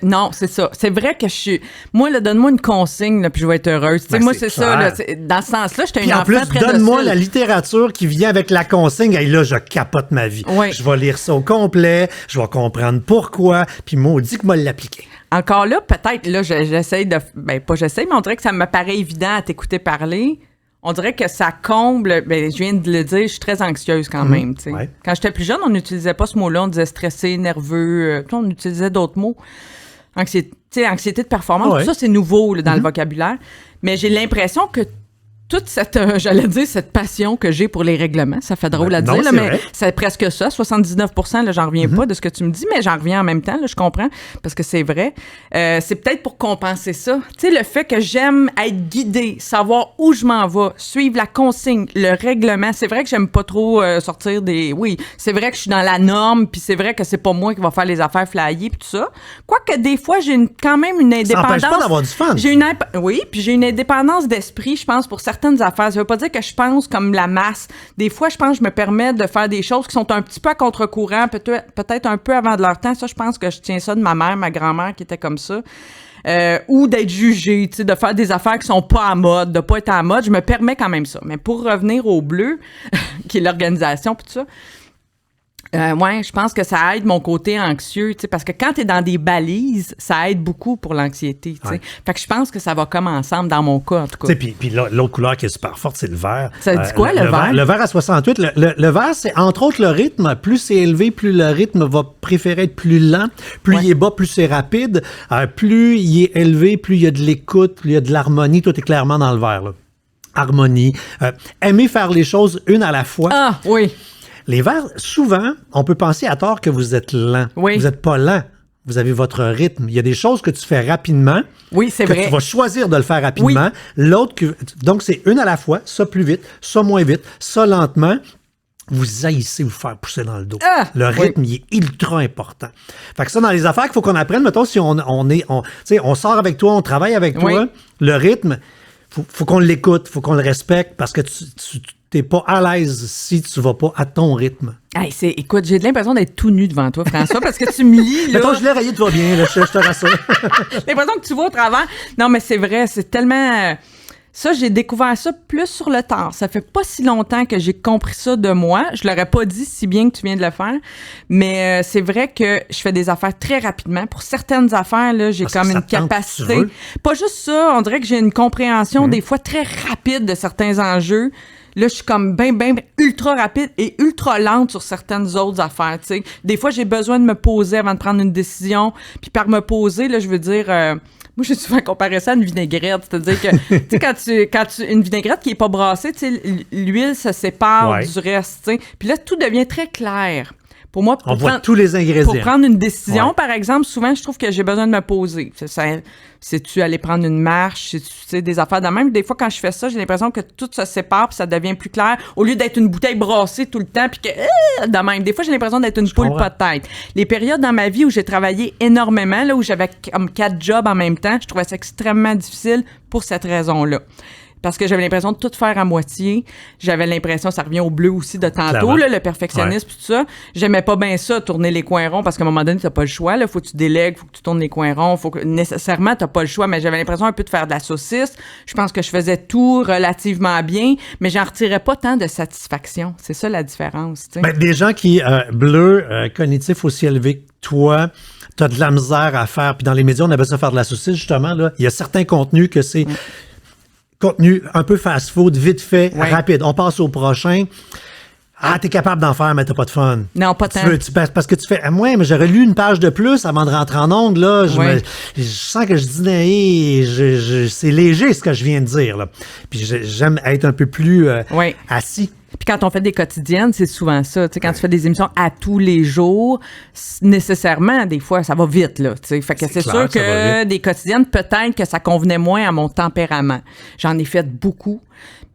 non, c'est ça. C'est vrai que je suis. Moi, là, donne-moi une consigne, là, puis je vais être heureuse. Moi, c'est ça. Là, dans ce sens-là, j'étais une enfant très docile. En plus, donne-moi la littérature qui vient avec la consigne. Et là, je capote ma vie. Oui. Je vais lire ça au complet, je vais comprendre pourquoi, puis maudit que moi l'appliquer. Encore là, peut-être, là, j'essaie de... Ben, pas j'essaie, mais on dirait que ça me paraît évident à t'écouter parler. On dirait que ça comble... Ben, je viens de le dire, je suis très anxieuse quand même, tu sais. Ouais. Quand j'étais plus jeune, on n'utilisait pas ce mot-là. On disait stressé, nerveux. On utilisait d'autres mots. Anxiété de performance, tout ça, c'est nouveau là, dans le vocabulaire. Mais j'ai l'impression que toute cette, cette passion que j'ai pour les règlements, ça fait drôle à dire, là, mais c'est presque ça, 79%, là, j'en reviens pas de ce que tu me dis, mais j'en reviens en même temps, là, je comprends, parce que c'est vrai. C'est peut-être pour compenser ça. Tu sais, le fait que j'aime être guidée, savoir où je m'en vais, suivre la consigne, le règlement, c'est vrai que j'aime pas trop sortir des... Oui, c'est vrai que je suis dans la norme, puis c'est vrai que c'est pas moi qui va faire les affaires flyées, puis tout ça. Quoique des fois, j'ai quand même une indépendance... Ça n'empêche pas d'avoir du fun. Oui, puis j'ai une indépendance d'esprit, je pense, pour certaines affaires. Ça veut pas dire que je pense comme la masse. Des fois, je pense que je me permets de faire des choses qui sont un petit peu à contre-courant, peut-être un peu avant de leur temps. Ça, je pense que je tiens ça de ma mère, ma grand-mère qui était comme ça. Ou d'être jugée, tu sais, de faire des affaires qui sont pas à mode, de pas être à mode. Je me permets quand même ça. Mais pour revenir au bleu, qui est l'organisation, puis tout ça, je pense que ça aide mon côté anxieux, tu sais, parce que quand t'es dans des balises, ça aide beaucoup pour l'anxiété, tu sais. Fait que je pense que ça va comme ensemble dans mon cas, en tout cas. Puis l'autre couleur qui est super forte, c'est le vert. Ça dit quoi, le vert? Le vert à 68, le vert, c'est entre autres le rythme. Plus c'est élevé, plus le rythme va préférer être plus lent. Plus il est bas, plus c'est rapide. Plus il est élevé, plus il y a de l'écoute, plus il y a de l'harmonie. Tout est clairement dans le vert, là. Harmonie. Aimer faire les choses une à la fois. Ah, oui. Les verts, souvent, on peut penser à tort que vous êtes lent. Oui. Vous n'êtes pas lent. Vous avez votre rythme. Il y a des choses que tu fais rapidement. Oui, c'est vrai. Tu vas choisir de le faire rapidement. Oui. Donc, c'est une à la fois. Ça plus vite, ça moins vite, ça lentement. Vous haïssez vous faire pousser dans le dos. Le rythme, il est ultra important. Fait que ça, dans les affaires qu'il faut qu'on apprenne, mettons, si on sort avec toi, on travaille avec toi, le rythme, faut qu'on l'écoute, faut qu'on le respecte parce que tu t'es pas à l'aise si tu vas pas à ton rythme. Hey, écoute, j'ai l'impression d'être tout nu devant toi, François, parce que tu me lis, là. Mettons, je l'ai rayé, tu vas bien, là, je te rassure. J'ai l'impression que tu vois au travers. Non, mais c'est vrai, c'est tellement... Ça, j'ai découvert ça plus sur le tard. Ça fait pas si longtemps que j'ai compris ça de moi. Je l'aurais pas dit si bien que tu viens de le faire. Mais c'est vrai que je fais des affaires très rapidement. Pour certaines affaires, là, j'ai comme une capacité. Pas juste ça, on dirait que j'ai une compréhension des fois très rapide de certains enjeux. Là, je suis comme ben ultra rapide et ultra lente sur certaines autres affaires, tu sais. Des fois, j'ai besoin de me poser avant de prendre une décision. Puis par me poser, là, je veux dire... moi, j'ai souvent comparé ça à une vinaigrette. C'est-à-dire que, tu sais, quand tu une vinaigrette qui est pas brassée, tu sais, l'huile se sépare du reste, tu sais. Puis là, tout devient très clair. Pour moi, on voit tous les ingrédients. Pour prendre une décision, par exemple, souvent, je trouve que j'ai besoin de me poser. C'est-tu aller prendre une marche? C'est des affaires de même. Des fois, quand je fais ça, j'ai l'impression que tout se sépare puis ça devient plus clair. Au lieu d'être une bouteille brassée tout le temps puis que... de même. Des fois, j'ai l'impression d'être une poule pas de tête. Les périodes dans ma vie où j'ai travaillé énormément, là, où j'avais comme 4 jobs en même temps, je trouvais ça extrêmement difficile pour cette raison-là. Parce que j'avais l'impression de tout faire à moitié. J'avais l'impression, ça revient au bleu aussi de tantôt, là, le perfectionnisme, tout ça. J'aimais pas bien ça, tourner les coins ronds, parce qu'à un moment donné, t'as pas le choix. Là, faut que tu délègues, faut que tu tournes les coins ronds, faut que nécessairement, t'as pas le choix. Mais j'avais l'impression un peu de faire de la saucisse. Je pense que je faisais tout relativement bien, mais j'en retirais pas tant de satisfaction. C'est ça la différence. T'sais. Ben, des gens qui, cognitif aussi élevé que toi, t'as de la misère à faire. Puis dans les médias, on appelle ça faire de la saucisse, justement. Là. Il y a certains contenus que c'est... contenu un peu fast-food, vite fait, rapide. On passe au prochain. Ah, t'es capable d'en faire, mais t'as pas de fun. Non, pas tant. Parce que tu fais, moi, mais j'aurais lu une page de plus avant de rentrer en ongle, là. Je sens que je dis, c'est léger ce que je viens de dire, là. Puis j'aime être un peu plus assis. Puis quand on fait des quotidiennes, c'est souvent ça. Tu sais, quand tu fais des émissions à tous les jours, nécessairement, des fois, ça va vite, là. Tu sais, fait que c'est sûr que des quotidiennes, peut-être que ça convenait moins à mon tempérament. J'en ai fait beaucoup.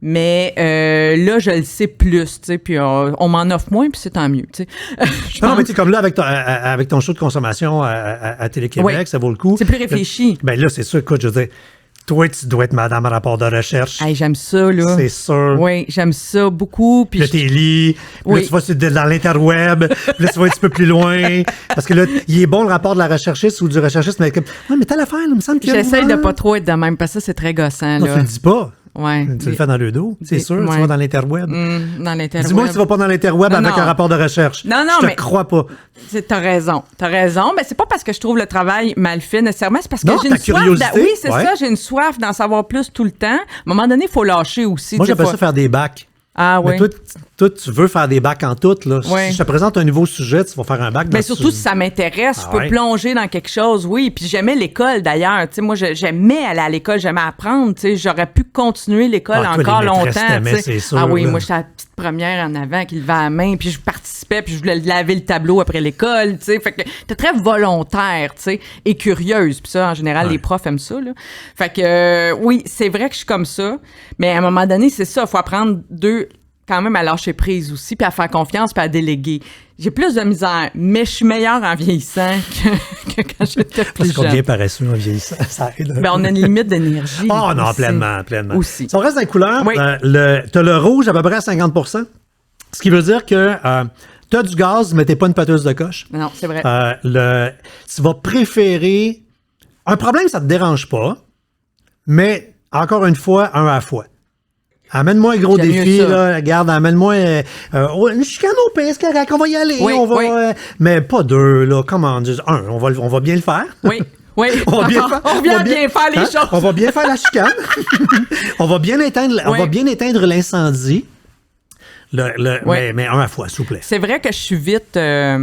Mais là, je le sais plus, tu sais, puis on m'en offre moins, puis c'est tant mieux, tu sais. Non, mais tu sais, comme là, avec ton show de consommation à Télé-Québec, ça vaut le coup. C'est plus réfléchi. Ben là, c'est sûr, écoute, je veux dire, toi, tu dois être madame rapport de recherche. Hey, j'aime ça, là. C'est sûr. Oui, j'aime ça beaucoup. Puis là, t'es lis, là, tu vas dans l'interweb, puis là, tu vas un petit peu plus loin. Parce que là, il est bon le rapport de la recherchiste ou du recherchiste, mais comme, mais t'as l'affaire, il me semble que... J'essaie de pas trop être de même, parce que ça, c'est très gossant, non, là. tu le dis pas. Ouais. Tu le fais dans le dos, c'est sûr, tu vas dans l'interweb. Dans l'interweb. Dis-moi que tu vas pas dans l'interweb avec un rapport de recherche. Non, je te crois pas. T'as raison. Mais c'est pas parce que je trouve le travail mal fait nécessairement, c'est parce que j'ai une soif. Curiosité. Oui, c'est ça, j'ai une soif d'en savoir plus tout le temps. À un moment donné, il faut lâcher aussi. Moi, j'appelle ça faire des bacs. Ah oui. Mais toi, tu veux faire des bacs en tout, là. Si je te présente un nouveau sujet, tu vas faire un bac. Mais surtout si ça m'intéresse, je peux plonger dans quelque chose, oui. Puis j'aimais l'école d'ailleurs. Tu sais, moi, j'aimais aller à l'école, j'aimais apprendre. Tu sais, j'aurais pu continuer l'école encore longtemps. C'est sûr, ah oui, là. moi, j'étais la petite première en avant qui levait la main, puis je participais, puis je voulais laver le tableau après l'école. Tu sais, fait que t'es très volontaire, tu sais, et curieuse. Puis ça, en général, les profs aiment ça, là. Fait que oui, c'est vrai que je suis comme ça. Mais à un moment donné, c'est ça. Faut apprendre quand même à lâcher prise aussi, puis à faire confiance, puis à déléguer. J'ai plus de misère, mais je suis meilleure en vieillissant que quand j'étais plus jeune. Parce qu'on devient paresseux en vieillissant, ça aide. Ben, on a une limite d'énergie. Oh non, pleinement. Aussi. Si on reste dans les couleurs, oui. t'as le rouge à peu près à 50%, ce qui veut dire que t'as du gaz, mais t'es pas une pâteuse de coche. Non, c'est vrai. Tu vas préférer... Un problème, ça te dérange pas, mais encore une fois, un à la fois. Amène-moi un gros défi, là. Regarde, amène-moi une chicane au pays, c'est correct, on va y aller. Mais pas deux, là. Comment dire? On va bien le faire. Oui. Oui, on vient bien faire les choses. On va bien faire la chicane. On va bien éteindre l'incendie. Mais un à la fois, s'il vous plaît. C'est vrai que je suis vite... pas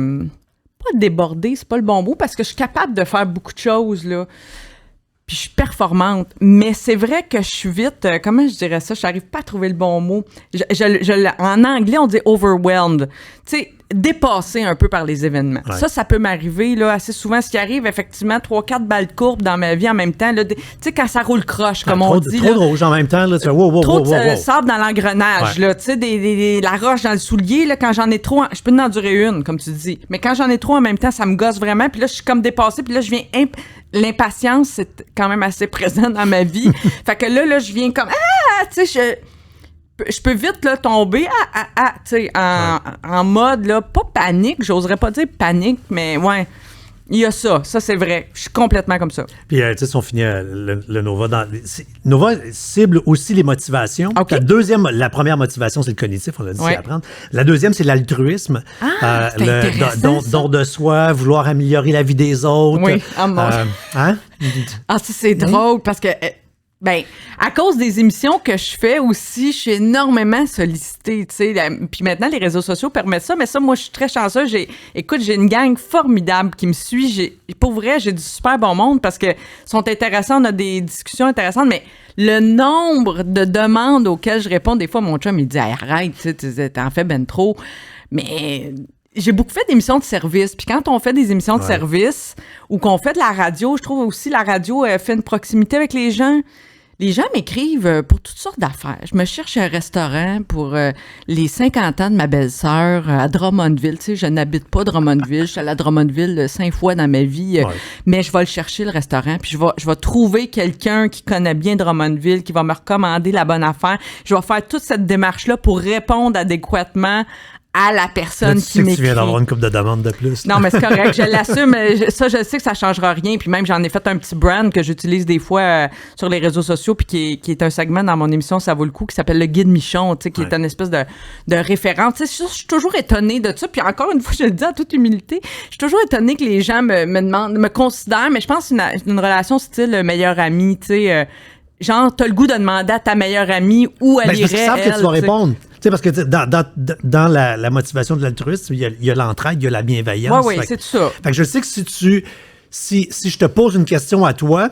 débordée, c'est pas le bon mot, parce que je suis capable de faire beaucoup de choses, là. Puis je suis performante. Mais c'est vrai que je suis vite... comment je dirais ça? Je n'arrive pas à trouver le bon mot. En anglais, on dit « overwhelmed ». Tu sais, dépassé un peu par les événements. Ouais. Ça peut m'arriver là, assez souvent. Ce qui arrive, effectivement, 3-4 balles courbes dans ma vie en même temps. Tu sais, quand ça roule croche, comme on dit. Trop de rouge en même temps. Là, trop de sable dans l'engrenage. Ouais. Tu sais, la roche dans le soulier. Là, quand j'en ai trop, je peux en endurer une, comme tu dis. Mais quand j'en ai trop en même temps, ça me gosse vraiment. Puis là, je suis comme dépassée. Puis là, je viens... L'impatience, c'est quand même assez présent dans ma vie. Fait que là, je viens comme... tu sais, je peux vite là, tomber tu sais, en mode, là, pas panique, j'oserais pas dire panique, mais ouais, Il y a ça c'est vrai. Je suis complètement comme ça. Puis, tu sais, si on finit le Nova, Nova cible aussi les motivations. OK. La première motivation, c'est le cognitif, on l'a dit, c'est apprendre. La deuxième, c'est l'altruisme. C'est intéressant, ça. Don de soi, vouloir améliorer la vie des autres. Oui, Hein? Ah, ça, c'est drôle parce que, à cause des émissions que je fais aussi, je suis énormément sollicitée, tu sais. Puis maintenant, les réseaux sociaux permettent ça, mais ça, moi, je suis très chanceuse. Écoute, j'ai une gang formidable qui me suit. Pour vrai, j'ai du super bon monde parce que sont intéressants, on a des discussions intéressantes, mais le nombre de demandes auxquelles je réponds, des fois, mon chum, il dit hey, arrête, tu sais, t'en fais ben trop. Mais j'ai beaucoup fait d'émissions de service. Puis quand on fait des émissions de service ou qu'on fait de la radio, je trouve aussi la radio fait une proximité avec les gens. Les gens m'écrivent pour toutes sortes d'affaires. Je me cherche un restaurant pour les 50 ans de ma belle-sœur à Drummondville. Tu sais, je n'habite pas Drummondville. Je suis allée à Drummondville 5 fois dans ma vie. Mais je vais le chercher, le restaurant. Puis je vais trouver quelqu'un qui connaît bien Drummondville, qui va me recommander la bonne affaire. Je vais faire toute cette démarche-là pour répondre adéquatement à la personne là, qui m'écrit. Tu viens d'avoir une couple de demandes de plus. Non, mais c'est correct, je l'assume. Ça, je sais que ça changera rien. Puis même, j'en ai fait un petit brand que j'utilise des fois sur les réseaux sociaux puis qui est un segment dans mon émission Ça vaut le coup, qui s'appelle Le Guide Michon, tu sais, qui est une espèce de référence. Tu sais, je suis toujours étonnée de ça. Puis encore une fois, je le dis en toute humilité, je suis toujours étonnée que les gens me demandent, me considèrent, mais je pense que c'est une relation style meilleur ami, tu sais. Genre, t'as le goût de demander à ta meilleure amie où elle irait. Ils savent que tu vas répondre. Tu sais, parce que dans la motivation de l'altruisme, il y a l'entraide, il y a la bienveillance. Oui, c'est tout ça. Fait que je sais que si je te pose une question à toi,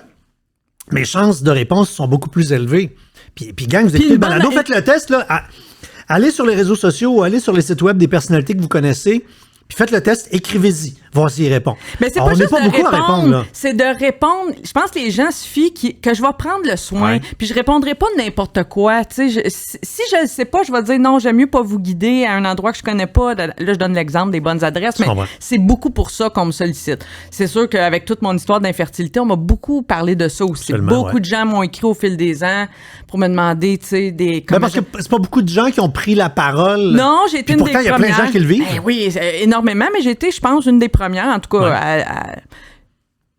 mes chances de réponse sont beaucoup plus élevées. Puis gang, vous écoutez le balado, faites le test, là. Allez sur les réseaux sociaux ou allez sur les sites web des personnalités que vous connaissez. Puis faites le test, écrivez-y, voir s'il répond. Mais c'est on n'est pas beaucoup à répondre, là. C'est de répondre. Je pense que les gens suffit que je vais prendre le soin, puis je répondrai pas n'importe quoi. Tu sais, si je ne sais pas, je vais dire non, j'aime mieux pas vous guider à un endroit que je connais pas. Là, je donne l'exemple des bonnes adresses, mais c'est beaucoup pour ça qu'on me sollicite. C'est sûr qu'avec toute mon histoire d'infertilité, on m'a beaucoup parlé de ça aussi. Beaucoup de gens m'ont écrit au fil des ans pour me demander, tu sais, des... Mais parce que c'est pas beaucoup de gens qui ont pris la parole. Non, j'ai été une des premières. Pourtant, il y a plein de gens qui le vivent. Oui, énormément, mais j'ai été, je pense, une des premières, en tout cas.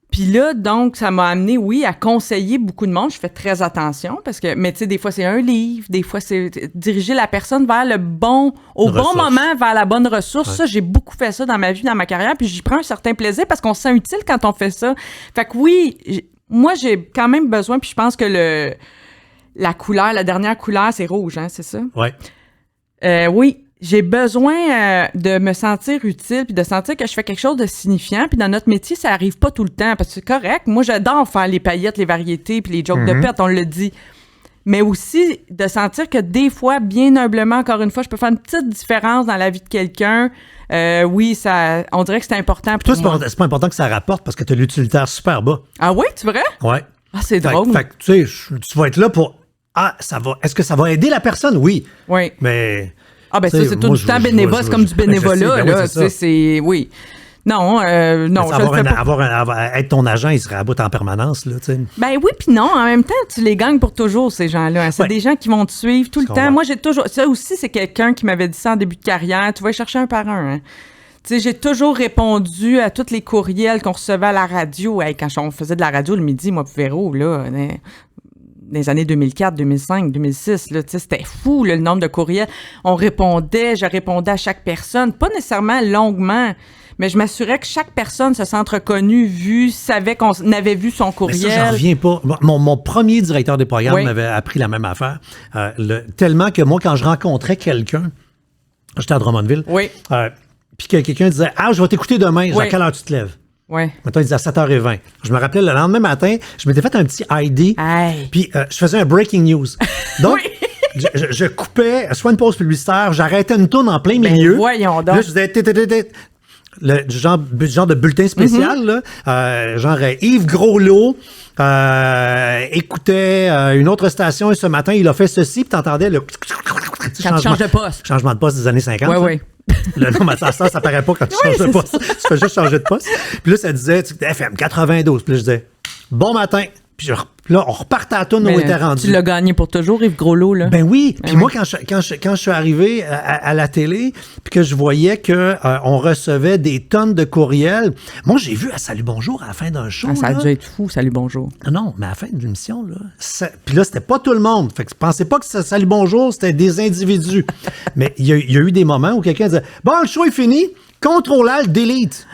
Puis là, donc, ça m'a amené, à conseiller beaucoup de monde. Je fais très attention parce que, mais tu sais, des fois, c'est un livre, des fois, c'est diriger la personne vers bon moment, vers la bonne ressource. Ça, j'ai beaucoup fait ça dans ma vie, dans ma carrière, puis j'y prends un certain plaisir parce qu'on se sent utile quand on fait ça. Fait que moi, j'ai quand même besoin, puis je pense que la dernière couleur, c'est rouge, hein, c'est ça? Oui. Oui. J'ai besoin de me sentir utile puis de sentir que je fais quelque chose de signifiant. Puis dans notre métier, ça arrive pas tout le temps parce que c'est correct. Moi, j'adore faire les paillettes, les variétés puis les jokes de pète, on le dit. Mais aussi de sentir que des fois, bien humblement, encore une fois, je peux faire une petite différence dans la vie de quelqu'un. On dirait que c'est important pour moi. C'est pas important que ça rapporte parce que tu as l'utilitaire super bas. Ah oui, c'est vrai? Oui. Ah, c'est drôle. Fait que, tu sais, tu vas être là pour... est-ce que ça va aider la personne? Oui. Oui. Mais... Ah, ben ça, c'est tout du temps bénévole, c'est comme du bénévolat, là. Oui. Non, être ton agent, il serait à bout en permanence, là, tu sais. Ben oui, puis non. En même temps, tu les gagnes pour toujours, ces gens-là. C'est des gens qui vont te suivre tout le temps. Moi, j'ai toujours... Ça aussi, c'est quelqu'un qui m'avait dit ça en début de carrière. Tu vas y chercher un par un, hein. Tu sais, j'ai toujours répondu à tous les courriels qu'on recevait à la radio. Hey, quand on faisait de la radio le midi, moi, Véro, là... Dans les années 2004, 2005, 2006, là, c'était fou le nombre de courriels. Je répondais à chaque personne, pas nécessairement longuement, mais je m'assurais que chaque personne se sente reconnue, savait qu'on avait vu son courriel. Mais ça, j'en reviens pas. Mon premier directeur des programmes m'avait appris la même affaire. Tellement que moi, quand je rencontrais quelqu'un, j'étais à Drummondville, puis que quelqu'un disait « Ah, je vais t'écouter demain. À quelle heure tu te lèves? » Ouais. Maintenant, il disait à 7h20. Je me rappelais, le lendemain matin, je m'étais fait un petit ID. Puis, je faisais un breaking news. Donc, je coupais, soit une pause publicitaire, j'arrêtais une tourne en plein milieu. Voyons donc. Là, je faisais le genre de bulletin spécial, là. Genre, Yves Groslot écoutait une autre station et ce matin, il a fait ceci, puis t'entendais le... Quand tu changes de poste. Changement de poste des années 50. Oui. Non, mais ça paraît pas quand tu changes de poste. Tu fais juste changer de poste. Puis là, ça disait FM 92. Puis là, je disais, bon matin. Puis là, on repartait à la toune où on était rendu. Tu l'as gagné pour toujours, Yves Groslot, là? Ben oui. Puis moi, quand je suis arrivé à la télé, puis que je voyais qu'on recevait des tonnes de courriels, moi, j'ai vu à Salut Bonjour à la fin d'un show. Ça a là. dû être fou, Salut Bonjour. Non, mais à la fin de l'émission, là, puis là, c'était pas tout le monde. Fait que pensez pas que Salut Bonjour, c'était des individus. Mais il y a eu des moments où quelqu'un disait « Bon, le show est fini, contrôle-alt, delete. »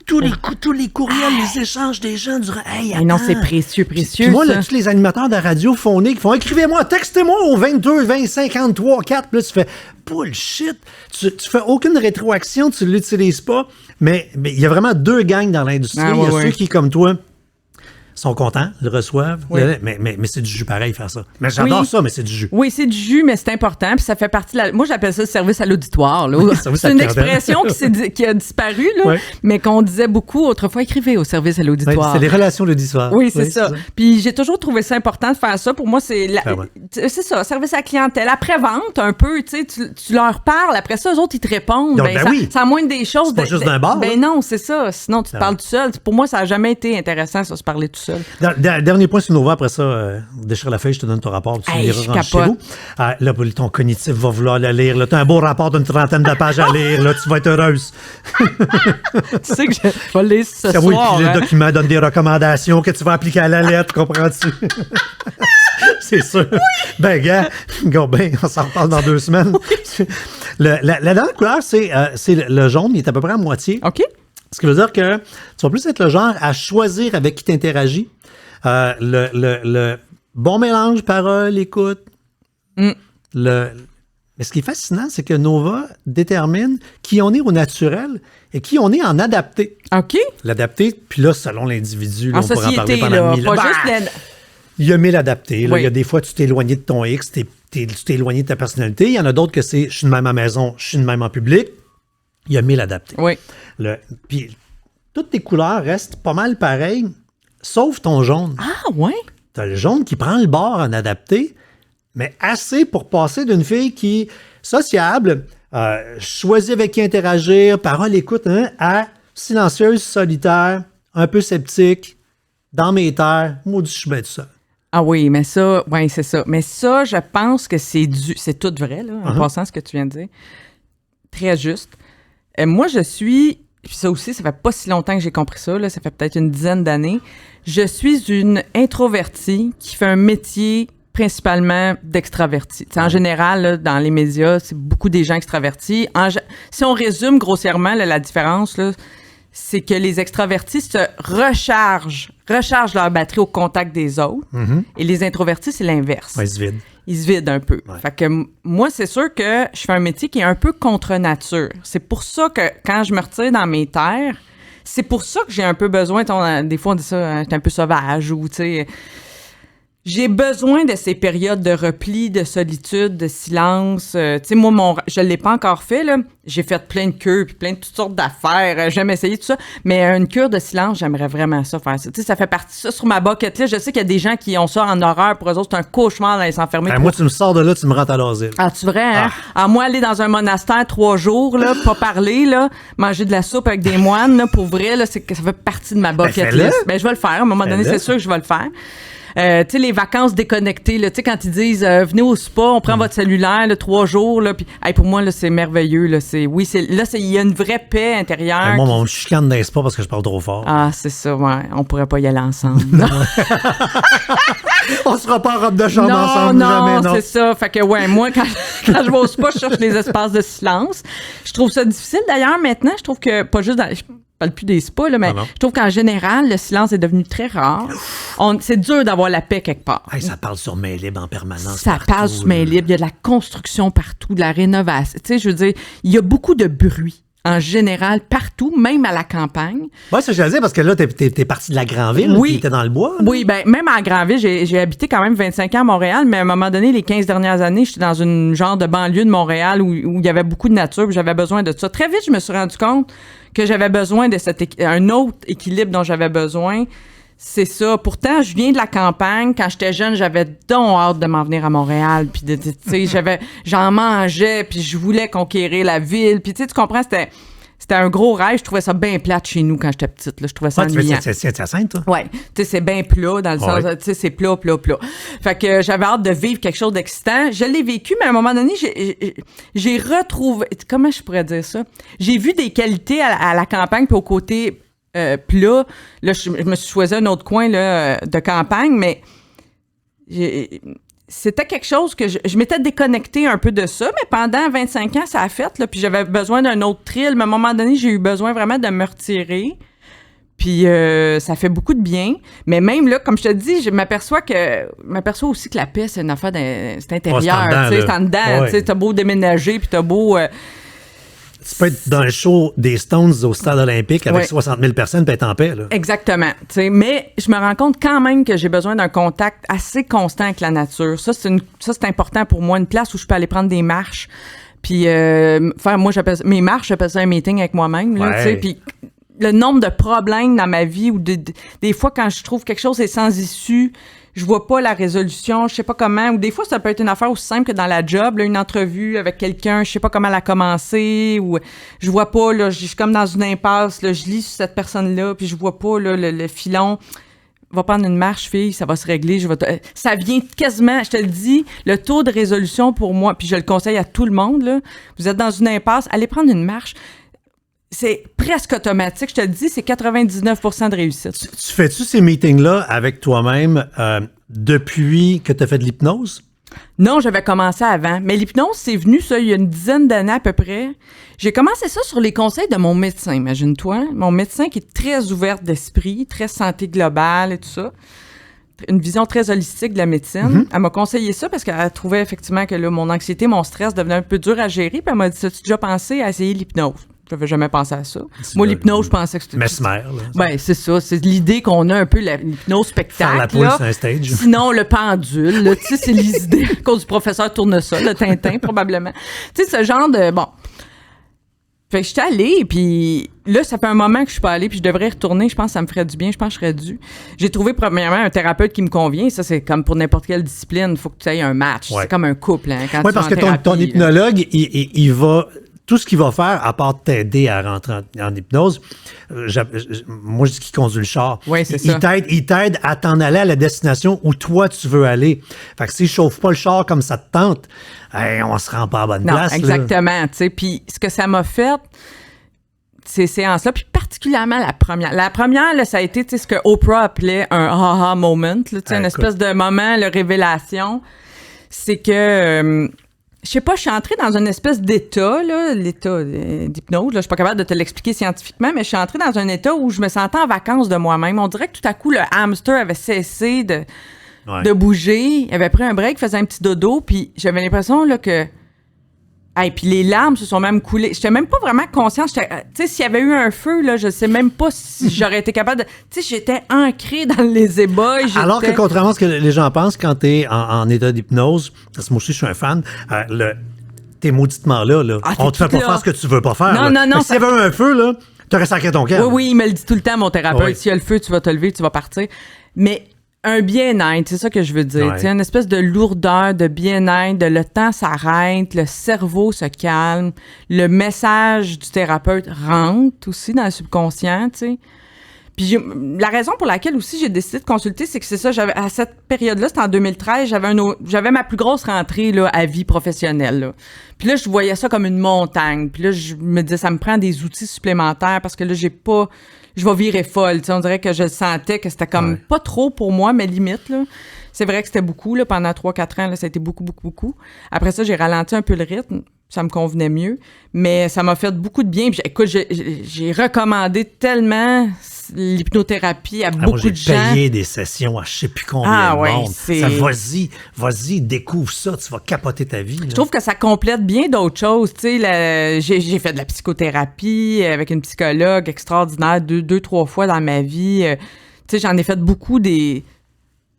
Tous les courriels, les échanges des gens durant... Hey, Mais non, attends. c'est précieux. Puis moi, là, tous les animateurs de radio phonés qui font « Écrivez-moi, textez-moi au 22 20 53 4. » Puis là, tu fais « Bullshit! » Tu fais aucune rétroaction, tu l'utilises pas. Mais il y a vraiment deux gangs dans l'industrie. Il y a ceux qui, comme toi, sont contents, le reçoivent. Oui. Mais c'est du jus pareil, faire ça. Mais j'adore ça, mais c'est du jus. Oui, c'est du jus, mais c'est important. Puis ça fait partie de la... Moi, j'appelle ça le service à l'auditoire. Là. Service C'est à une la clientèle. expression qui a disparu, là, mais qu'on disait beaucoup autrefois. Écrivez au service à l'auditoire. C'est les relations l'auditoire. Oui, c'est ça. Puis j'ai toujours trouvé ça important de faire ça. Pour moi, c'est c'est ça, service à la clientèle. Après-vente, un peu, tu sais, tu leur parles. Après ça, eux autres, ils te répondent. Donc, ça moindre des choses. C'est pas juste d'un bar. Ben non, c'est ça. Sinon, tu te parles tout seul. Pour moi, ça n'a jamais été intéressant, ça, se parler tout seul. Dernier point sur Nova, après ça, déchire la feuille, je te donne ton rapport. Tu liras chez vous. Là, ton cognitif va vouloir le lire. Tu as un beau rapport d'une 30aine de pages à lire. Là, tu vas être heureuse. Tu sais que je vais le lire ce soir. Oui, puis le document donne des recommandations que tu vas appliquer à la lettre, comprends-tu? C'est sûr. Oui. Ben, gars, on s'en reparle dans 2 semaines. Oui. La dernière couleur, c'est le jaune. Il est à peu près à moitié. OK. Ce qui veut dire que tu vas plus être le genre à choisir avec qui t'interagis. Le bon mélange, parole, écoute. Mais ce qui est fascinant, c'est que Nova détermine qui on est au naturel et qui on est en adapté. OK. L'adapté, puis là, selon l'individu, on pourrait en parler pendant là, 1000 ans. Il y a 1000 adaptés. Là. Il y a des fois, tu t'es éloigné de ton X, tu t'es éloigné de ta personnalité. Il y en a d'autres que c'est « je suis de même à la maison, je suis de même en public ». Il y a 1000 adaptés. Oui. Puis toutes tes couleurs restent pas mal pareilles, sauf ton jaune. Ah, ouais? T'as le jaune qui prend le bord en adapté, mais assez pour passer d'une fille qui est sociable, choisit avec qui interagir, parole, écoute, à silencieuse, solitaire, un peu sceptique, dans mes terres, maudit, je suis bien tout seul. Ah oui, mais ça, oui, c'est ça. Mais ça, je pense que c'est tout vrai, là, en passant ce que tu viens de dire. Très juste. Moi, je suis, puis ça aussi, ça fait pas si longtemps que j'ai compris ça, là, ça fait peut-être une dizaine d'années. Je suis une introvertie qui fait un métier principalement d'extraverti. T'sais, en général, là, dans les médias, c'est beaucoup des gens extravertis. Si on résume grossièrement là, la différence, là, c'est que les extravertis se rechargent leur batterie au contact des autres. Et les introvertis, c'est l'inverse. Ouais, ils se vident. Ils se vident un peu. Ouais. Fait que moi, c'est sûr que je fais un métier qui est un peu contre nature. C'est pour ça que quand je me retire dans mes terres, c'est pour ça que j'ai un peu besoin, des fois on dit ça, t'es un peu sauvage ou tu sais... J'ai besoin de ces périodes de repli, de solitude, de silence. Tu sais, moi, je ne l'ai pas encore fait, là. J'ai fait plein de cures puis plein de toutes sortes d'affaires. J'aime essayer tout ça. Mais une cure de silence, j'aimerais vraiment ça faire ça. Tu sais, ça fait partie de ça sur ma bucket list. Je sais qu'il y a des gens qui ont ça en horreur. Pour eux autres, c'est un cauchemar d'aller s'enfermer. Moi, tu me sors de là, tu me rentres à l'asile. Ah, tu vrai, hein? À moi, aller dans un monastère 3 jours, là, pas parler, là, manger de la soupe avec des moines, là, pour vrai, là, ça fait partie de ma bucket list. Ben, je vais le faire. À un moment donné, c'est sûr que je vais le faire. Tu sais, les vacances déconnectées, tu sais, quand ils disent venez au spa, on prend votre cellulaire, là, 3 jours, là, puis pour moi, là, c'est merveilleux. Là, il y a une vraie paix intérieure. Moi, on me chicane dans les spas parce que je parle trop fort. Ah, c'est ça, ouais. On pourrait pas y aller ensemble. On sera pas en robe de chambre ensemble, jamais, non. C'est ça. Fait que, ouais, moi, quand je vais au spa, je cherche des espaces de silence. Je trouve ça difficile, d'ailleurs, maintenant. Je trouve que, pas juste dans... Je parle plus des spas, là, mais je trouve qu'en général, le silence est devenu très rare. C'est dur d'avoir la paix quelque part. Hey, ça parle sur main libre en permanence. Ça parle sur main libre. Il y a de la construction partout, de la rénovation. Tu sais, je veux dire, il y a beaucoup de bruit. En général, partout, même à la campagne. Oui, ça, je le dis, parce que là, t'es parti de la Grandville, oui. T'étais dans le bois. Là. Oui, ben même à Grandville, j'ai habité quand même 25 ans à Montréal, mais à un moment donné, les 15 dernières années, j'étais dans une genre de banlieue de Montréal où il y avait beaucoup de nature, puis j'avais besoin de ça. Très vite, je me suis rendu compte que j'avais besoin de un autre équilibre dont j'avais besoin. C'est ça. Pourtant, je viens de la campagne. Quand j'étais jeune, j'avais donc hâte de m'en venir à Montréal. Puis, tu sais, j'en mangeais, puis je voulais conquérir la ville. Puis, tu sais, tu comprends, c'était un gros rêve. Je trouvais ça bien plate chez nous quand j'étais petite. Là. Je trouvais ça ennuyant. C'est Hyacinthe, toi? Oui, tu sais, c'est bien plat dans le sens, tu sais, c'est plat. Fait que j'avais hâte de vivre quelque chose d'excitant. Je l'ai vécu, mais à un moment donné, j'ai retrouvé, comment je pourrais dire ça? J'ai vu des qualités à la campagne puis au côté plat. Là, je me suis choisi un autre coin là, de campagne, mais c'était quelque chose que je m'étais déconnectée un peu de ça, mais pendant 25 ans, ça a fait, là, puis j'avais besoin d'un autre thrill. Mais à un moment donné, j'ai eu besoin vraiment de me retirer. Puis ça fait beaucoup de bien. Mais même là, comme je te dis, je m'aperçois aussi que la paix, c'est une affaire c'est intérieur. C'est en dedans. Tu sais, t'as beau déménager, puis t'as beau... Tu peux être dans le show des Stones au Stade olympique avec 60 000 personnes et être en paix. Là. Exactement. T'sais, mais je me rends compte quand même que j'ai besoin d'un contact assez constant avec la nature. Ça, c'est important pour moi. Une place où je peux aller prendre des marches. Puis moi, mes marches, j'appelle ça un meeting avec moi-même. Puis le nombre de problèmes dans ma vie ou des fois, quand je trouve quelque chose est sans issue, je vois pas la résolution, je sais pas comment, ou des fois, ça peut être une affaire aussi simple que dans la job, là, une entrevue avec quelqu'un, je sais pas comment elle a commencé, ou je vois pas, là, je suis comme dans une impasse, là, je lis sur cette personne-là, puis je vois pas, là, le filon. Va prendre une marche, fille, ça va se régler. Ça vient quasiment, je te le dis, le taux de résolution pour moi, puis je le conseille à tout le monde, là, vous êtes dans une impasse, allez prendre une marche. C'est presque automatique. Je te le dis, c'est 99% de réussite. Tu fais-tu ces meetings-là avec toi-même depuis que tu as fait de l'hypnose? Non, j'avais commencé avant. Mais l'hypnose, c'est venu, ça, il y a une dizaine d'années à peu près. J'ai commencé ça sur les conseils de mon médecin, imagine-toi. Mon médecin qui est très ouverte d'esprit, très santé globale et tout ça. Une vision très holistique de la médecine. Mm-hmm. Elle m'a conseillé ça parce qu'elle trouvait effectivement que là, mon anxiété, mon stress devenait un peu dur à gérer. Puis elle m'a dit, as-tu déjà pensé à essayer l'hypnose? J'avais jamais pensé à ça. Moi, l'hypnose, je pensais que c'était... Mesmer, là. Ben, c'est ça. C'est l'idée qu'on a un peu l'hypnose spectacle. Faire la poule sur un stage. Sinon, le pendule, là, tu sais, c'est les idées. À cause du professeur Tournesol, le Tintin, probablement. Tu sais, ce genre de... Bon. Fait que j'étais allée, puis là, ça fait un moment que je suis pas allée, puis je devrais y retourner. Je pense que ça me ferait du bien. Je pense que je serais dû. J'ai trouvé, premièrement, un thérapeute qui me convient. Ça, c'est comme pour n'importe quelle discipline. Il faut que tu aies un match. Ouais. C'est comme un couple, hein, quand tu parce que ton hypnologue, il va... Tout ce qu'il va faire, à part t'aider à rentrer en hypnose, moi, je dis qu'il conduit le char. Oui, c'est ça. Il t'aide à t'en aller à la destination où toi, tu veux aller. Fait que s'il ne chauffe pas le char comme ça te tente, on se rend pas à bonne place. Exactement. Puis ce que ça m'a fait, ces séances-là, puis particulièrement la première. La première, là, ça a été ce que Oprah appelait un aha moment, là, une espèce de moment, la révélation. C'est que... je sais pas, je suis entrée dans une espèce d'état, là, l'état d'hypnose. Là, je suis pas capable de te l'expliquer scientifiquement, mais je suis entrée dans un état où je me sentais en vacances de moi-même. On dirait que tout à coup, le hamster avait cessé de bouger. Il avait pris un break, faisait un petit dodo, puis j'avais l'impression là, que... Hey, puis les larmes se sont même coulées. J'étais même pas vraiment consciente. Tu sais, s'il y avait eu un feu, là, je sais même pas si j'aurais été capable de... Tu sais, j'étais ancrée dans les ébats. Alors que contrairement à ce que les gens pensent quand t'es en état d'hypnose, parce que moi aussi, je suis un fan, t'es mauditement là. On te fait pas faire ce que tu veux pas faire. Non. S'il y avait un feu, là, t'aurais sacré ton cœur. Oui, il me le dit tout le temps, mon thérapeute. Oui. S'il y a le feu, tu vas te lever, tu vas partir. Mais... un bien-être, c'est ça que je veux dire. Ouais. Une espèce de lourdeur, de bien-être, le temps s'arrête, le cerveau se calme, le message du thérapeute rentre aussi dans le subconscient, tu sais. Puis la raison pour laquelle aussi j'ai décidé de consulter, c'est que c'est ça, à cette période-là, c'était en 2013, j'avais ma plus grosse rentrée là, à vie professionnelle. Là. Puis là, je voyais ça comme une montagne. Puis là, je me disais, ça me prend des outils supplémentaires parce que là, je vais virer folle. On dirait que je sentais que c'était comme pas trop pour moi, mais limite. Là. C'est vrai que c'était beaucoup. Là, pendant 3-4 ans, là, ça a été beaucoup, beaucoup, beaucoup. Après ça, j'ai ralenti un peu le rythme. Ça me convenait mieux. Mais ça m'a fait beaucoup de bien. Puis, écoute, j'ai recommandé tellement l'hypnothérapie à beaucoup de gens. J'ai payé des sessions à je sais plus combien de monde. Ça, vas-y, découvre ça. Tu vas capoter ta vie. Là. Je trouve que ça complète bien d'autres choses. Tu sais, j'ai fait de la psychothérapie avec une psychologue extraordinaire 2-3 fois dans ma vie. Tu sais, j'en ai fait beaucoup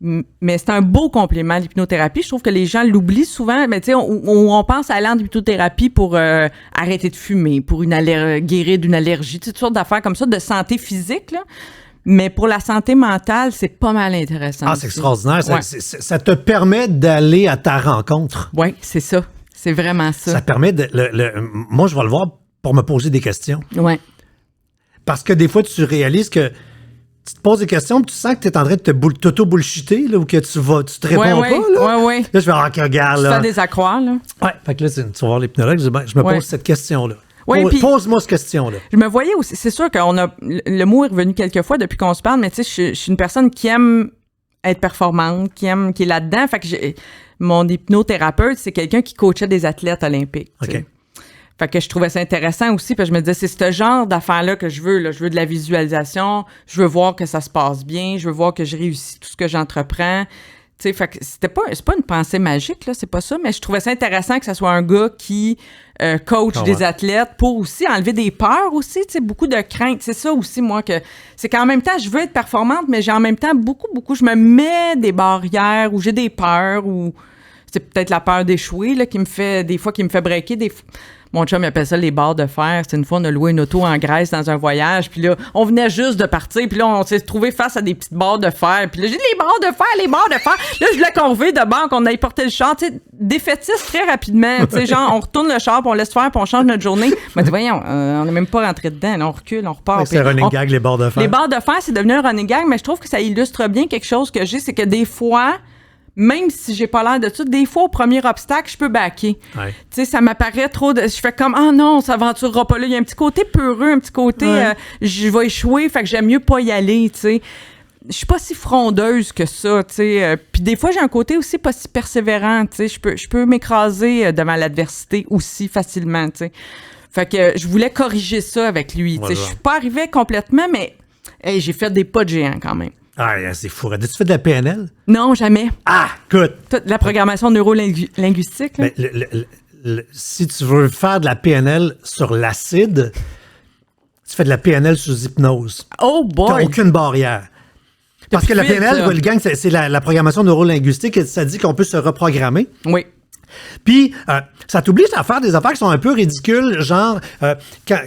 mais c'est un beau complément, l'hypnothérapie. Je trouve que les gens l'oublient souvent. Mais tu sais, on pense à aller en hypnothérapie pour arrêter de fumer, pour guérir d'une allergie, toutes sortes d'affaires comme ça, de santé physique, là. Mais pour la santé mentale, c'est pas mal intéressant. Ah, c'est extraordinaire. Ça te permet d'aller à ta rencontre. Oui, c'est ça. C'est vraiment ça. Ça permet moi, je vais le voir pour me poser des questions. Ouais. Parce que des fois, tu réalises que tu te poses des questions, puis tu sens que tu es en train de t'auto-bullshiter, là, ou que tu te réponds pas. Là. Ouais. Là, je vais avoir regarde, Tu là. fais des accroires, là. Ouais, fait que là, tu vas voir l'hypnologue, je me pose cette question-là. Ouais, Pose-moi cette question-là. Je me voyais aussi, c'est sûr qu'on a, le mot est revenu quelques fois depuis qu'on se parle, mais tu sais, je suis une personne qui aime être performante, qui est là-dedans. Fait que mon hypnothérapeute, c'est quelqu'un qui coachait des athlètes olympiques. OK. Fait que je trouvais ça intéressant aussi, parce que je me disais, c'est ce genre d'affaires-là que je veux, là. Je veux de la visualisation, je veux voir que ça se passe bien, je veux voir que je réussis tout ce que j'entreprends. Tu sais, fait que c'est pas une pensée magique, là, c'est pas ça, mais je trouvais ça intéressant que ça soit un gars qui coach des athlètes pour aussi enlever des peurs aussi, tu sais, beaucoup de craintes. C'est ça aussi, moi, que c'est qu'en même temps, je veux être performante, mais j'ai en même temps beaucoup, je me mets des barrières ou j'ai des peurs ou c'est peut-être la peur d'échouer, là, qui me fait breaker des fois. Mon chum, il appelle ça les barres de fer. C'est une fois, on a loué une auto en Grèce dans un voyage, puis là, on venait juste de partir, puis là, on s'est trouvé face à des petites barres de fer. Puis là, j'ai dit, les barres de fer! Là, je voulais qu'on revienne de banque, on aille porter le char. Tu sais, défaitiste très rapidement. Tu sais, genre, on retourne le char, puis on laisse faire, puis on change notre journée. On m'a dit, voyons, on n'est même pas rentré dedans. Là, on recule, on repart. C'est un running gag, les barres de fer. Les barres de fer, c'est devenu un running gag, mais je trouve que ça illustre bien quelque chose que j'ai, c'est que des fois, même si j'ai pas l'air de ça, des fois, au premier obstacle, je peux backer. Ouais. Tu sais, ça m'apparaît trop je fais comme, ah non, on s'aventurera pas là. Il y a un petit côté peureux, un petit côté, je vais échouer, fait que j'aime mieux pas y aller, tu sais. Je suis pas si frondeuse que ça, tu sais. Puis des fois, j'ai un côté aussi pas si persévérant, tu sais. Je peux m'écraser devant l'adversité aussi facilement, tu sais. Fait que je voulais corriger ça avec lui, tu sais. Je suis pas arrivée complètement, mais hey, j'ai fait des pas de géant quand même. Ah, c'est fou. As-tu fait de la PNL? Non, jamais. Ah, écoute. La programmation neurolinguistique, là. Si tu veux faire de la PNL sur l'acide, tu fais de la PNL sous hypnose. Oh T'as boy! aucune barrière. Parce que la PNL, le gang, c'est la programmation neurolinguistique, ça dit qu'on peut se reprogrammer. Oui. Puis, ça t'oblige à faire des affaires qui sont un peu ridicules, genre,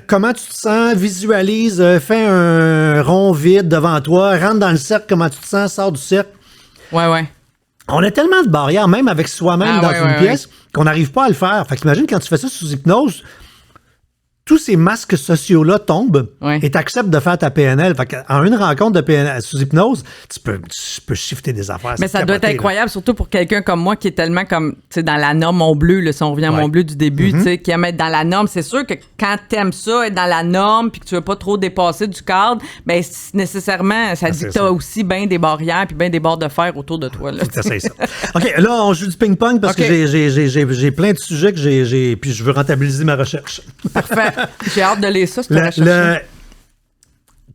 comment tu te sens, visualise, fais un rond vide devant toi, rentre dans le cercle, comment tu te sens, sors du cercle. Ouais. On a tellement de barrières, même avec soi-même dans une pièce, qu'on n'arrive pas à le faire. Fait qu'imagine quand tu fais ça sous hypnose, tous ces masques sociaux-là tombent et tu acceptes de faire ta PNL. Fait qu'en une rencontre de PNL sous hypnose, tu peux shifter des affaires. Mais ça doit être incroyable, surtout pour quelqu'un comme moi qui est tellement comme, tu sais, dans la norme Mont-Bleu, là, si on revient à Mont-Bleu du début, tu sais, qui aime être dans la norme. C'est sûr que quand t'aimes ça, être dans la norme puis que tu veux pas trop dépasser du cadre, ben nécessairement, ça dit que t'as aussi bien des barrières puis bien des barres de fer autour de toi. Là, c'est ça. OK, là, on joue du ping-pong parce que j'ai plein de sujets que puis je veux rentabiliser ma recherche. Parfait. J'ai hâte de lire ça,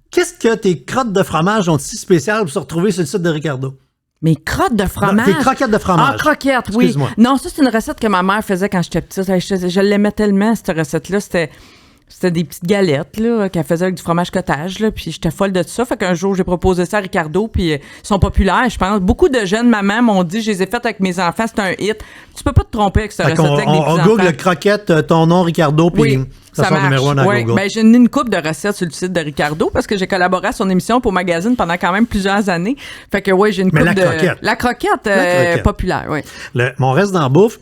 Qu'est-ce que tes crottes de fromage ont de si spécial pour se retrouver sur le site de Ricardo? Mes crottes de fromage? Non, tes croquettes de fromage. Ah, croquettes, oui. Excuse-moi. Non, ça, c'est une recette que ma mère faisait quand j'étais petite. Je l'aimais tellement, cette recette-là. C'était des petites galettes là, qu'elle faisait avec du fromage cottage. Là, puis j'étais folle de ça. Fait qu'un jour, j'ai proposé ça à Ricardo. Puis ils sont populaires, je pense. Beaucoup de jeunes mamans m'ont dit, je les ai faites avec mes enfants. C'est un hit. Tu peux pas te tromper avec cette recette-là avec des petits-enfants. On google le croquette, ton nom, Ricardo, puis ça sort numéro 1 dans Google. Ben, j'ai une couple de recettes sur le site de Ricardo parce que j'ai collaboré à son émission pour Magazine pendant quand même plusieurs années. Fait que j'ai une couple de... Croquette. La croquette populaire, oui. Mon reste dans la bouffe...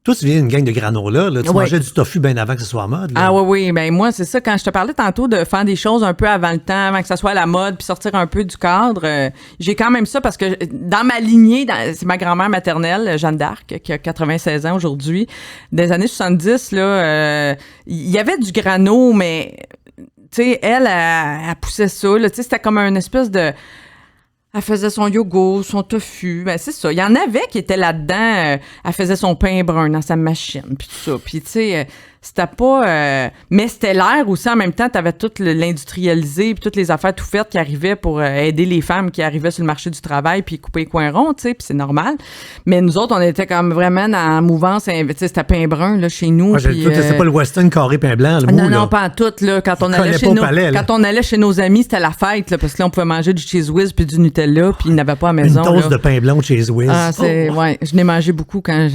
toi, tu viens d'une gang de granola, là. Tu mangeais du tofu bien avant que ce soit à mode. Là. Ah oui. Ben moi, c'est ça. Quand je te parlais tantôt de faire des choses un peu avant le temps, avant que ça soit à la mode, puis sortir un peu du cadre, j'ai quand même ça parce que dans ma lignée, c'est ma grand-mère maternelle, Jeanne d'Arc, qui a 96 ans aujourd'hui. Des années 70, là, il y avait du grano, mais tu sais, elle poussait ça. Tu sais, c'était comme une espèce de... Elle faisait son yogourt, son tofu, ben c'est ça. Il y en avait qui étaient là-dedans. Elle faisait son pain brun dans sa machine, puis tout ça. Puis tu sais, c'était pas... mais c'était l'air aussi. En même temps, t'avais tout l'industrialisé, puis toutes les affaires tout faites qui arrivaient pour aider les femmes qui arrivaient sur le marché du travail, puis couper les coins ronds, tu sais, puis c'est normal. Mais nous autres, on était comme vraiment dans la mouvance. Tu sais, c'était pain brun, là, chez nous. C'est pas le western carré pain blanc, le mou, non, pas en tout, là. Quand on allait chez nos amis, c'était la fête, là, parce que là, on pouvait manger du cheese whiz puis du Nutella, puis il n'y avait pas à la maison. Une toast de pain blanc de cheese whiz. Ah, ouais. Je n'ai mangé beaucoup quand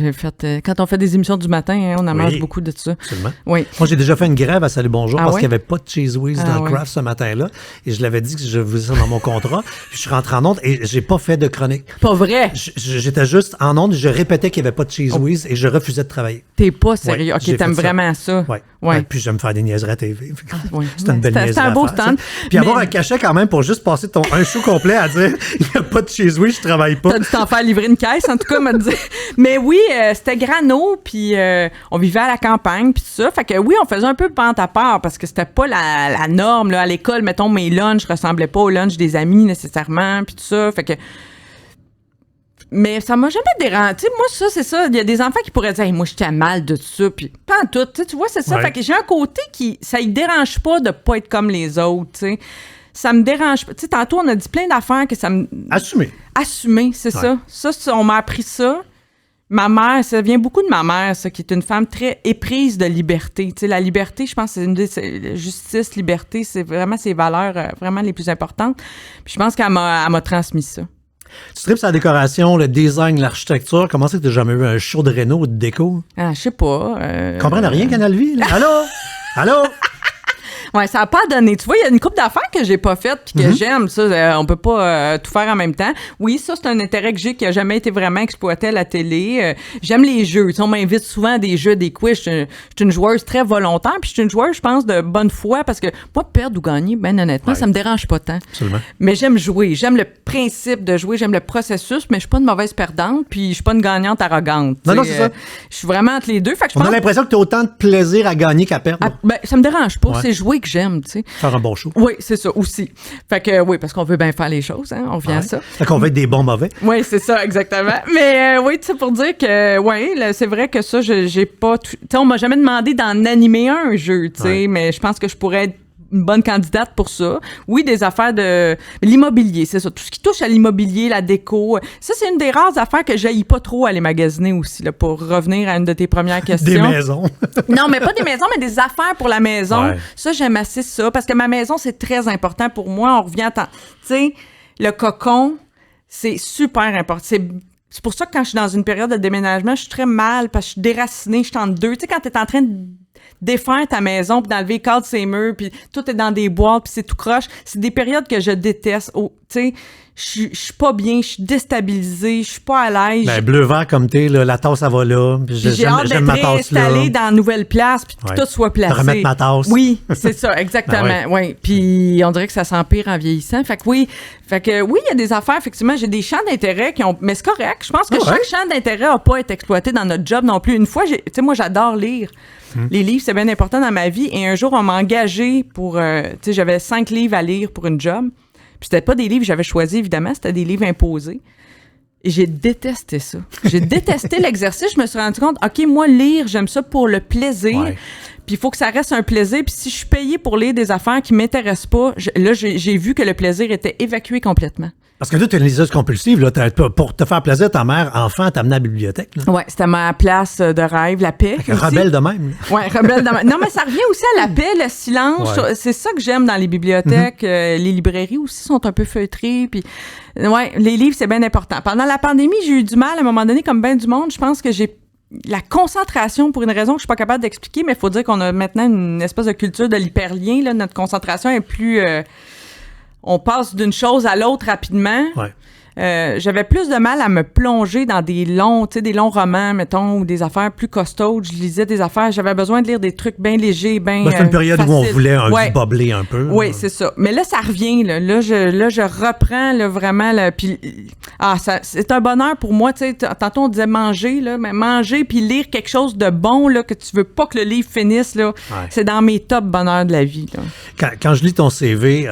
on fait des émissions du matin, hein, on en mange beaucoup de ça. Absolument. Oui. Moi, j'ai déjà fait une grève à Salut Bonjour parce ouais? qu'il n'y avait pas de Cheese Whiz dans ouais. Kraft ce matin-là. Et je l'avais dit que je faisais ça dans mon contrat. Puis je suis rentré en onde et j'ai pas fait de chronique. Pas vrai. J'étais juste en onde, je répétais qu'il n'y avait pas de Cheese Whiz et je refusais de travailler. T'es pas sérieux. Ouais, OK, j'ai t'aimes fait ça. vraiment ça. Oui. Ouais. Puis j'aime faire des niaiseries à TV. Oui. C'est une belle niaiserie. C'est un beau stand. Puis avoir un cachet quand même pour juste passer un show complet à dire il n'y a pas de Cheese Whiz, je travaille pas. T'as dû t'en faire livrer une caisse, en tout cas, me dire. Mais oui, c'était grano, puis on vivait à la campagne, puis tout ça. Fait que oui, on faisait un peu pente à part parce que c'était pas la norme. Là. À l'école, mettons, mes lunchs ressemblaient pas aux lunchs des amis nécessairement, puis tout ça. Fait que. Mais ça m'a jamais dérangé. Tu sais, moi, ça, c'est ça. Il y a des enfants qui pourraient dire, hey, moi, j'étais mal de ça. Puis, pas en tout. Tu vois, c'est ça. Ouais. Fait que j'ai un côté qui. Ça ne dérange pas de pas être comme les autres, tu sais. Ça me dérange pas. Tu sais, tantôt, on a dit plein d'affaires que ça me. Assumer. Assumer, c'est Ouais. ça. Ça, on m'a appris ça. Ma mère, ça vient beaucoup de ma mère, ça, qui est une femme très éprise de liberté. Tu sais, la liberté, je pense, c'est une des justice, liberté, c'est vraiment ses valeurs vraiment les plus importantes. Puis je pense qu'elle m'a transmis ça. Tu tripes sur la décoration, le design, l'architecture. Comment c'est que tu n'as jamais eu un show de réno ou de déco? Ah, je sais pas. Comprends rien, Canal Vie? Là? Allô? Allô? Ouais, ça a pas donné. Tu vois, il y a une couple d'affaires que j'ai pas faites puis que j'aime. Ça, on peut pas tout faire en même temps. Oui, ça, c'est un intérêt que j'ai qui a jamais été vraiment exploité à la télé. J'aime les jeux. Tu sais, on m'invite souvent à des jeux, des quiz. Je suis une joueuse très volontaire puis je suis une joueuse, je pense, de bonne foi parce que moi, perdre ou gagner, ben honnêtement, ça me dérange pas tant. Absolument. Mais j'aime jouer. J'aime le principe de jouer. J'aime le processus, mais je suis pas une mauvaise perdante puis je suis pas une gagnante arrogante. Non, Tu non, sais, c'est ça. Je suis vraiment entre les deux. Fait que je On a pense l'impression que tu as autant de plaisir à gagner qu'à perdre. ben, ça me dérange pas. Ouais. C'est jouer que j'aime, tu sais. Faire un bon show. Oui, c'est ça aussi. Fait que oui, parce qu'on veut bien faire les choses, hein, on revient à ça. Fait qu'on va être des bons mauvais. Oui, c'est ça, exactement. Mais oui, tu sais, pour dire que, oui, c'est vrai que ça, j'ai pas... Tu sais, on m'a jamais demandé d'en animer un jeu, tu sais, Ouais. mais je pense que je pourrais être une bonne candidate pour ça. Oui, des affaires de... L'immobilier, c'est ça. Tout ce qui touche à l'immobilier, la déco, ça, c'est une des rares affaires que j'haïs pas trop aller magasiner aussi, là, pour revenir à une de tes premières questions. Des maisons. Non, mais pas des maisons, mais des affaires pour la maison. Ouais. Ça, j'aime assez ça, parce que ma maison, c'est très important pour moi. On revient à... Tu sais, le cocon, c'est super important. C'est pour ça que quand je suis dans une période de déménagement, je suis très mal, parce que je suis déracinée, je suis entre deux. Tu sais, quand t'es en train de défaire ta maison, puis d'enlever les cadres, ses murs, puis tout est dans des boîtes, puis c'est tout croche, c'est des périodes que je déteste. Oh, tu sais, je suis pas bien, je suis déstabilisée, je suis pas à l'aise. Ben, bleu-vert comme t'es, là, la tasse, ça va là. Puis Puis j'ai hâte j'aime ma d'être tasse là. réinstallée dans une nouvelle place, puis que Ouais. tout soit placé. De remettre ma tasse. Oui, c'est ça, exactement. Ben oui. Puis on dirait que ça s'empire en vieillissant. Fait que oui, il y a des affaires, effectivement, j'ai des champs d'intérêt qui ont... Mais c'est correct. Je pense que Ah ouais? chaque champ d'intérêt n'a pas été exploité dans notre job non plus. Une fois, tu sais, moi, j'adore lire. Les livres, c'est bien important dans ma vie. Et un jour, on m'a engagé pour... tu sais, j'avais 5 livres à lire pour une job. Puis c'était pas des livres que j'avais choisis, évidemment. C'était des livres imposés. Et j'ai détesté ça. J'ai détesté l'exercice. Je me suis rendu compte, OK, moi, lire, j'aime ça pour le plaisir. Ouais. Puis il faut que ça reste un plaisir. Puis si je suis payée pour lire des affaires qui m'intéressent pas, j'ai vu que le plaisir était évacué complètement. Parce que toi, tu es une liseuse compulsive. Là, pour te faire plaisir, ta mère, enfant, t'a amené à la bibliothèque. Là. Ouais, c'était ma place de rêve, la paix. Fait que rebelle de même. Là. Ouais, rebelle dans ma... Non, mais ça revient aussi à la paix, le silence. Ouais. C'est ça que j'aime dans les bibliothèques. Les librairies aussi sont un peu feutrées. Puis, ouais, les livres, c'est bien important. Pendant la pandémie, j'ai eu du mal, à un moment donné, comme bien du monde. Je pense que j'ai la concentration, pour une raison que je suis pas capable d'expliquer, mais il faut dire qu'on a maintenant une espèce de culture de l'hyperlien. Là. Notre concentration est plus... on passe d'une chose à l'autre rapidement. Ouais. J'avais plus de mal à me plonger dans des longs romans, mettons, ou des affaires plus costaudes. Je lisais des affaires, j'avais besoin de lire des trucs bien légers, bien C'est une période où on faciles. voulait Ouais. bobler un peu. Oui, c'est ça. Mais là, ça revient. Là, je reprends là, vraiment. Là, puis, c'est un bonheur pour moi. Tu sais, tantôt, on disait manger, là, mais manger puis lire quelque chose de bon là, que tu veux pas que le livre finisse. Là, c'est dans mes top bonheurs de la vie. Là. Quand je lis ton CV,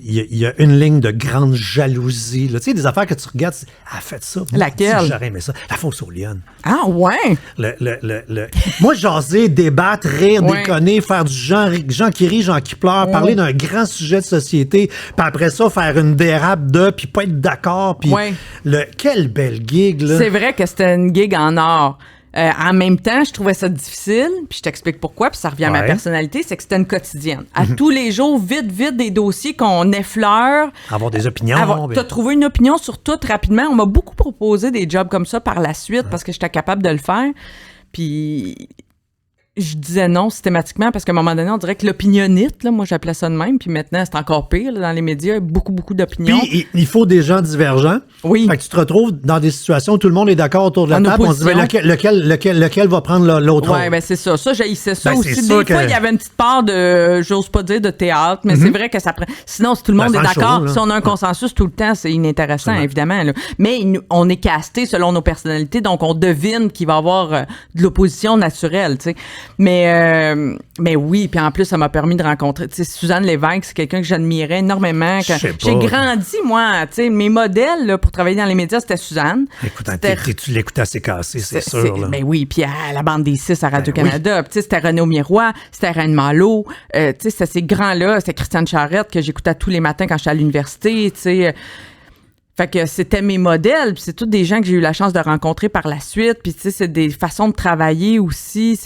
il y a une ligne de grande jalousie. Là. Tu sais, des affaires que tu regardes, tu dis, ah, faites ça. Moi, Laquelle? si j'aurais aimé ça. La fosse aux lionnes. Ah, ouais! Moi, jaser, débattre, rire, Ouais. déconner, faire du gens qui rient, gens qui pleurent, parler d'un grand sujet de société, puis après ça, faire une dérape puis pas être d'accord, puis Ouais. quelle belle gig, là. C'est vrai que c'était une gig en or. En même temps, je trouvais ça difficile, puis je t'explique pourquoi, puis ça revient à ma Ouais. personnalité, c'est que c'était une quotidienne. À tous les jours, vite, des dossiers qu'on effleure. Avoir des opinions. T'as trouvé une opinion sur tout rapidement. On m'a beaucoup proposé des jobs comme ça par la suite parce que j'étais capable de le faire. Puis je disais non systématiquement parce qu'à un moment donné, on dirait que l'opinionnite, là, moi j'appelais ça de même, puis maintenant c'est encore pire, là, dans les médias, il y a beaucoup d'opinions. Puis il faut des gens divergents. Oui. Fait que tu te retrouves dans des situations où tout le monde est d'accord autour de la En table. On se dit, opposition. lequel va prendre l'autre Ouais, rôle? ben c'est ça. Ça, j'haïssais ça Ben, aussi. c'est Des sûr fois, que- il y avait une petite part de, j'ose pas dire de théâtre, mais c'est vrai que ça prend. Sinon, si tout le monde Ben, est c'est un d'accord, show, là. si on a un consensus tout le temps, c'est inintéressant, Absolument. évidemment. Là. Mais on est casté selon nos personnalités, donc on devine qu'il va y avoir de l'opposition naturelle, tu sais. Mais oui, puis en plus, ça m'a permis de rencontrer, tu sais, Suzanne Lévesque, c'est quelqu'un que j'admirais énormément. Je sais pas. J'ai grandi, moi, tu sais, mes modèles là, pour travailler dans les médias, c'était Suzanne. Écoute, C'était- tu l'écoutes assez cassé, c'est sûr. Là. Ben oui, puis à la bande des 6 à Radio-Canada. oui. Puis, tu sais, c'était René Aumirois, c'était Reine Malo. Tu sais, c'était ces grands-là. C'était Christiane Charette que j'écoutais tous les matins quand j'étais à l'université, tu sais. Fait que c'était mes modèles, puis c'est tous des gens que j'ai eu la chance de rencontrer par la suite. Puis, tu sais, c'est des façons de travailler aussi.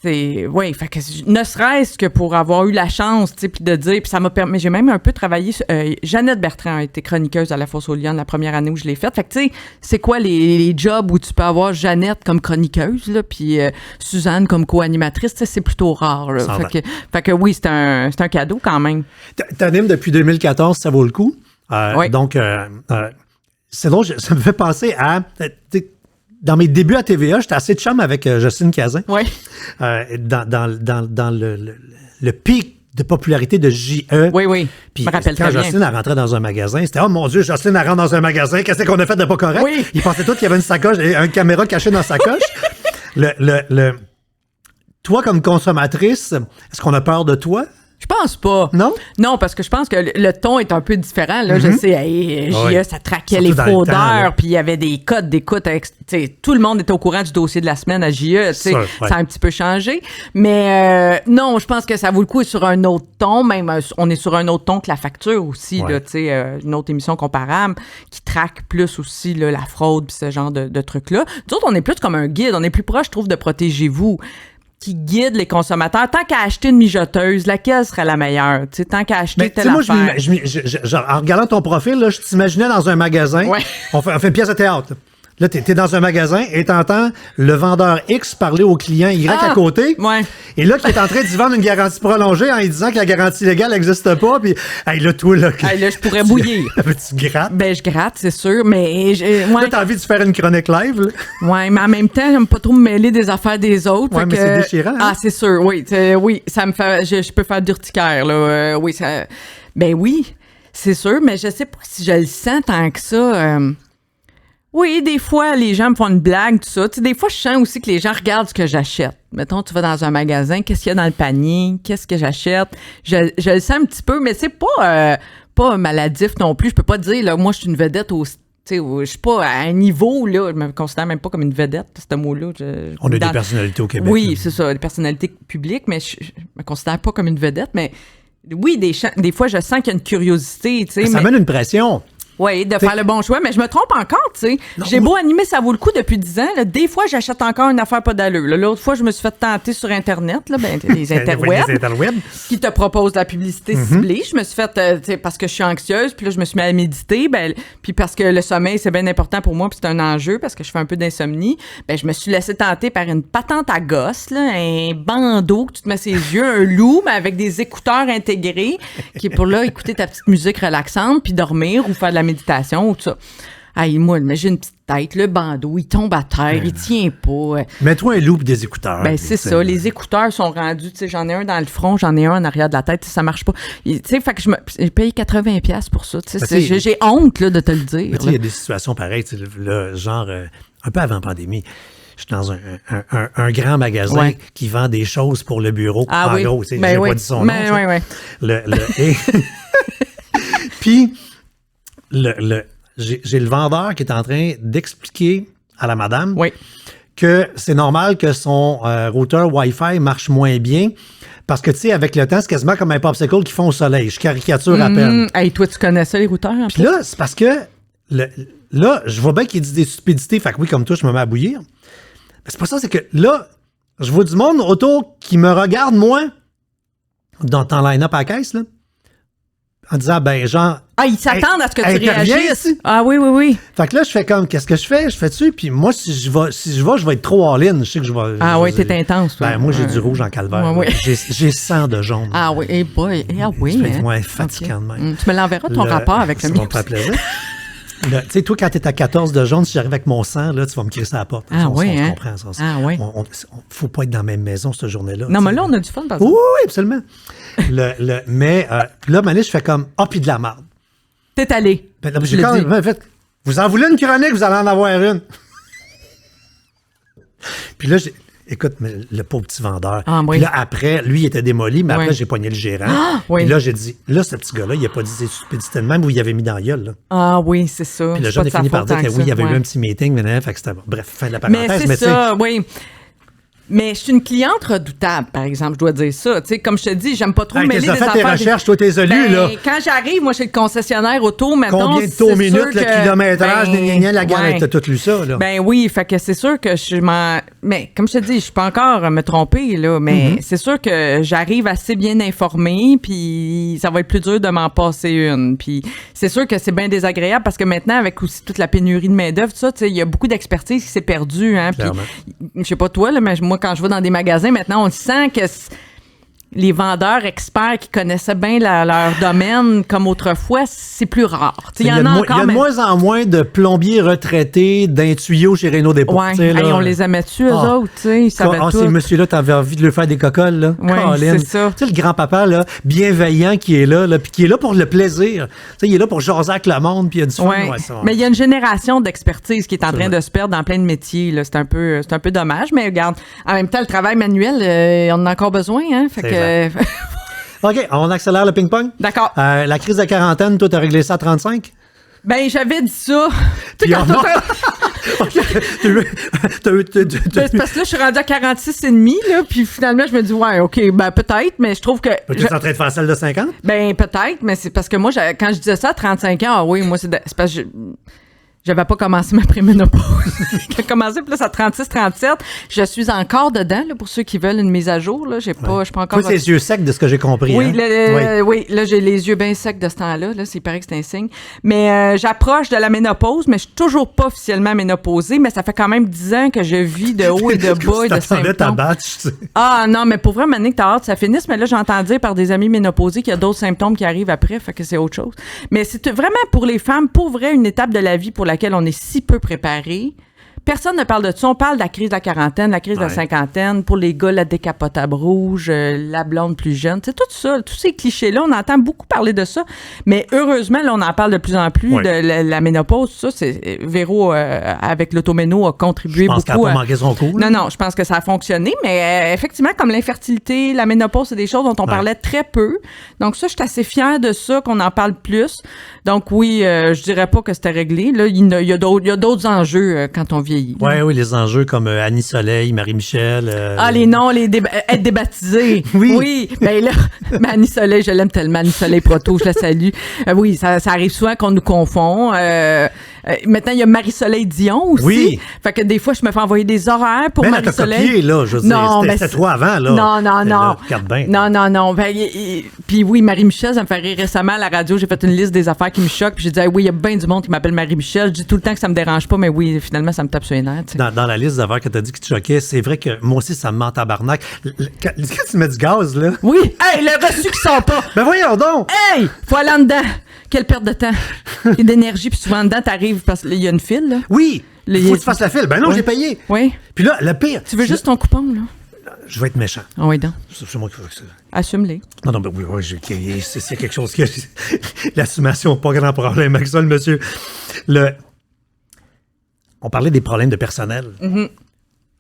Oui, fait que ne serait-ce que pour avoir eu la chance, tu sais, puis de dire, puis ça m'a permis, j'ai même un peu travaillé, Jeannette Bertrand a été chroniqueuse à La Fosse aux Lions la première année où je l'ai faite. Fait que, tu sais, c'est quoi les jobs où tu peux avoir Jeannette comme chroniqueuse, là, puis Suzanne comme co-animatrice, tu sais, c'est plutôt rare, là. Fait que oui, c'est un cadeau quand même. T'animes depuis 2014, ça vaut le coup. Oui. Donc, c'est drôle, ça me fait penser à... Dans mes débuts à TVA, j'étais assez de chum avec Jocelyne Cazin. Oui. Dans le pic de popularité de J.E. Oui. Puis Je me rappelle quand très bien. Jocelyne elle rentrait dans un magasin, c'était « Oh mon Dieu, Jocelyne elle rentre dans un magasin, qu'est-ce qu'on a fait de pas correct? » Oui. Ils pensaient tous qu'il y avait une sacoche, une caméra cachée dans sa coche. Toi, comme consommatrice, est-ce qu'on a peur de toi? Je pense pas. Non? Non, parce que je pense que le ton est un peu différent. Là. Je sais, JE, Oui. ça traquait Surtout les dans le temps, là. fraudeurs, puis il y avait des codes d'écoute. Tout le monde était au courant du dossier de la semaine à JE. Sûr, ouais. Ça a un petit peu changé. Mais non, je pense que ça vaut le coup sur un autre ton. Même, on est sur un autre ton que la facture aussi. Ouais. Là, une autre émission comparable qui traque plus aussi là, la fraude puis ce genre de trucs-là. Nous autres, on est plus comme un guide. On est plus proche, je trouve, de Protégez-vous, qui guide les consommateurs. Tant qu'à acheter une mijoteuse, laquelle serait la meilleure? T'sais, tant qu'à acheter Mais tu telle sais, moi, affaire. genre, en regardant ton profil, là, je t'imaginais dans un magasin. Ouais. On fait une pièce de théâtre. Là, t'es dans un magasin et t'entends le vendeur X parler au client Y à côté. Ouais. Et là, qui est en train d'y vendre une garantie prolongée en lui disant que la garantie légale n'existe pas. Puis, hey, là, toi, là. Hey, là, je pourrais bouillir. Tu grattes. Ben, je gratte, c'est sûr, mais Là, t'as envie de faire une chronique live, là. ouais, mais en même temps, j'aime pas trop me mêler des affaires des autres. Ouais, fait mais que- c'est déchirant, hein? Ah, c'est sûr, oui. Oui, ça me fait. Je peux faire d'urticaire, là. Oui, ça. Ben oui, c'est sûr, mais je sais pas si je le sens tant que ça. Oui, des fois, les gens me font une blague, tout ça. Tu sais, des fois, je sens aussi que les gens regardent ce que j'achète. Mettons, tu vas dans un magasin, qu'est-ce qu'il y a dans le panier? Qu'est-ce que j'achète? Je le sens un petit peu, mais c'est pas maladif non plus. Je peux pas dire, là, moi, je suis une vedette au. Tu sais, je suis pas à un niveau, là. Je me considère même pas comme une vedette, ce mot-là. On a Dans- des personnalités au Québec. Oui, là. c'est ça, des personnalités publiques, mais je me considère pas comme une vedette, mais oui, des fois, je sens qu'il y a une curiosité, tu sais. Ça mais- amène une pression. Oui, de faire le bon choix, mais je me trompe encore, tu sais. J'ai beau animer Ça vaut le coup depuis 10 ans, là, des fois, j'achète encore une affaire pas d'allure. Là. L'autre fois, je me suis fait tenter sur Internet, là, les Les interwebs, interwebs. qui te proposent de la publicité ciblée. Je me suis fait, tu sais, parce que je suis anxieuse, puis là, je me suis mis à méditer, puis parce que le sommeil, c'est bien important pour moi, puis c'est un enjeu, parce que je fais un peu d'insomnie, je me suis laissé tenter par une patente à gosse, là, un bandeau que tu te mets ses yeux, un loup, mais avec des écouteurs intégrés, qui est pour là écouter ta petite musique relaxante, puis dormir, ou faire de la méditation, ou tout ça. Hey, moi, j'ai une petite tête, le bandeau, il tombe à terre, il tient pas. Mets-toi un loup des écouteurs. Ben, c'est ça. Les écouteurs sont rendus, tu sais, j'en ai un dans le front, j'en ai un en arrière de la tête, tu sais, ça marche pas. Tu sais, fait que j'ai payé 80$ pour ça, tu sais. Ben, J'ai honte, là, de te le dire. Mais tu sais, il y a des situations pareilles, tu sais, là, genre, un peu avant pandémie. Je suis dans un grand magasin Ouais. qui vend des choses pour le bureau. Ah en oui. gros, tu sais, Ben j'ai oui. pas dit son nom. Ben ça. oui, oui. Et- Puis, j'ai le vendeur qui est en train d'expliquer à la madame Oui. que c'est normal que son routeur Wi-Fi marche moins bien parce que, tu sais, avec le temps, c'est quasiment comme un popsicle qu'ils font au soleil. Je caricature à peine. Hey, toi, tu connais ça, les routeurs? En Puis plus? là, c'est parce que là, je vois bien qu'il dit des stupidités. Fait que oui, comme toi, je me mets à bouillir. Mais c'est pas ça, c'est que là, je vois du monde autour qui me regarde, moi, dans ton line-up à la caisse, là. en disant, ben, genre... Ah, ils s'attendent à ce que tu interviens réagisses. ici. Ah oui, oui, oui. Fait que là, je fais comme, qu'est-ce que je fais? Je fais dessus, puis moi, si je vais, je vais être trop all-in. Je sais que je vais... Ah oui, t'es intense, toi. Ben, moi, j'ai du rouge en calvaire. Ouais, ouais. J'ai 100 de jaune. Ah oui, hey boy. Ah oui. Ça fait hein. ouais, fatigant de même. Tu me l'enverras, ton rapport avec le mien. Ça va me faire plaisir. Tu sais, toi, quand t'es à 14 de jaune, si j'arrive avec mon sang, là, tu vas me crisser à la porte. Ah oui, on hein? comprend ça. Ah oui. Faut pas être dans la même maison cette journée-là. Non, mais là, on a du fun, par exemple. Oui, absolument. Mais là, Mané, je fais comme, puis de la merde. T'es allé. Ben, là, j'ai quand même fait, vous en voulez une chronique, vous allez en avoir une. Puis là, écoute, mais le pauvre petit vendeur. Ah, oui. Puis là, après, lui, il était démoli, mais après, Oui. j'ai pogné le gérant. Oui. Puis là, j'ai dit, là, ce petit gars-là, il a pas dit c'est stupidité de même où il avait mis dans la gueule, là. Ah oui, c'est ça. Puis le C'est jeune pas a de sa fini par faute dire tant que que oui, il y ça, avait eu ouais. un petit meeting, mais fait que c'était bref, fin de la Mais parenthèse. c'est ça, oui. Mais je suis une cliente redoutable, par exemple, je dois dire ça. Tu sais, comme je te dis, j'aime pas trop Hey, mêler t'as des fait affaires. tes recherches, toi, tes élus, là. Quand j'arrive, moi, chez le concessionnaire auto, maintenant. Combien de taux minutes, le kilométrage, la gare, ouais. t'as tout lu ça, là. Ben oui, fait que c'est sûr que je m'en... Mais comme je te dis, je peux encore me tromper, là, mais c'est sûr que j'arrive assez bien informée, puis ça va être plus dur de m'en passer une. Puis c'est sûr que c'est bien désagréable parce que maintenant, avec aussi toute la pénurie de main-d'œuvre, tout ça, tu sais, il y a beaucoup d'expertise qui s'est perdue, hein. Puis je sais pas toi, là, mais moi, quand je vais dans des magasins, maintenant, on sent que les vendeurs experts qui connaissaient bien leur domaine comme autrefois, c'est plus rare. Il y en a encore. Il y a de moins en moins de plombiers retraités d'un tuyau chez Renault Dépôt. Ouais. Hey, on les aimait-tu, eux autres? Ils savaient tout. Ces messieurs-là, t'avais envie de leur faire des cocoles, là. Oui, c'est ça. Tu sais, le grand-papa, là, bienveillant qui est là, puis qui est là pour le plaisir. Tu sais, il est là pour jaser avec le monde, puis il y a du fun. Ouais. Ouais, ça, mais il y a une génération d'expertise qui est en train de se perdre dans plein de métiers. Là. C'est un peu dommage, mais regarde, en même temps, le travail manuel, on en a encore besoin. Hein? Fait que... OK, on accélère le ping-pong? D'accord. La crise de quarantaine, toi, t'as réglé ça à 35? Ben, j'avais dit ça. Puis on c'est parce que là, je suis rendue à 46,5, là, puis finalement, je me dis, ouais, OK, ben peut-être, mais je trouve que... Tu es en train de faire celle de 50? Ben, peut-être, mais c'est parce que moi, quand je disais ça à 35 ans, ah oui, moi, c'est parce que j'avais pas commencé ma préménopause. J'ai commencé plus à 36-37. Je suis encore dedans, là, pour ceux qui veulent une mise à jour. Là. Je suis pas encore... Toi, c'est les yeux secs de ce que j'ai compris. Oui, hein? oui, là, j'ai les yeux bien secs de ce temps-là. Là, il paraît que c'est un signe. Mais j'approche de la ménopause, mais je suis toujours pas officiellement ménopausée, mais ça fait quand même 10 ans que je vis de haut et de bas et de symptômes. Ta batch, tu sais. Ah non, mais pour vrai, maintenant que t'as hâte que ça finisse, mais là, j'entends dire par des amis ménopausés qu'il y a d'autres symptômes qui arrivent après, fait que c'est autre chose. Mais c'est vraiment pour les femmes, pour vrai, une étape de la vie pour laquelle on est si peu préparé. Personne ne parle de ça. On parle de la crise de la quarantaine, la crise de la cinquantaine. Pour les gars, la décapotable rouge, la blonde plus jeune. C'est tout ça, tous ces clichés-là. On entend beaucoup parler de ça. Mais heureusement, là, on en parle de plus en plus de la ménopause. Ça, c'est Véro, avec l'automéno, a contribué beaucoup. Je pense qu'elle n'a pas manqué son coup. Non, je pense que ça a fonctionné. Mais effectivement, comme l'infertilité, la ménopause, c'est des choses dont on parlait très peu. Donc ça, je suis assez fière de ça, qu'on en parle plus. Donc oui, je dirais pas que c'était réglé. Là, il y a d'autres enjeux quand on vieillit. Oui, les enjeux comme Annie Soleil, Marie-Michel. Les noms, être débaptisé. Oui. Ben là, Annie Soleil, je l'aime tellement, Annie Soleil Proto, je la salue. Oui, ça arrive souvent qu'on nous confond. Maintenant, il y a Marie-Soleil Dion aussi. Oui. Fait que des fois, je me fais envoyer des horaires pour Marie-Soleil. Mais copié, là, je veux dire, c'était toi avant, là. Non. Regarde bien. Non. Puis oui, Marie-Michel, ça me fait rire récemment à la radio. J'ai fait une liste des affaires qui me choquent. Puis j'ai dit, oui, il y a bien du monde qui m'appelle Marie-Michel. Je dis tout le temps que ça me dérange pas, mais oui, finalement, ça me tape sur les nerfs. Dans la liste d'affaires que tu as dit qui te choquait, c'est vrai que moi aussi, ça me ment tabarnak. Quand tu mets du gaz, là. Oui. Hey, le reçu qui sort pas. Ben voyons donc. Hey, faut aller en dedans. Quelle perte de temps et d'énergie. Puis souvent, dedans, t'arrives parce qu'il y a une file, là. Oui. Il faut que tu fasses la file. Ben non, j'ai payé. Oui. Puis là, le pire. Tu veux juste ton coupon, là? Je vais être méchant. Ah oui, donc. C'est moi qui veux ça. Assume-les. Non, ben oui, c'est quelque chose que... L'assumation, pas grand problème avec ça, le monsieur. On parlait des problèmes de personnel. Mm-hmm.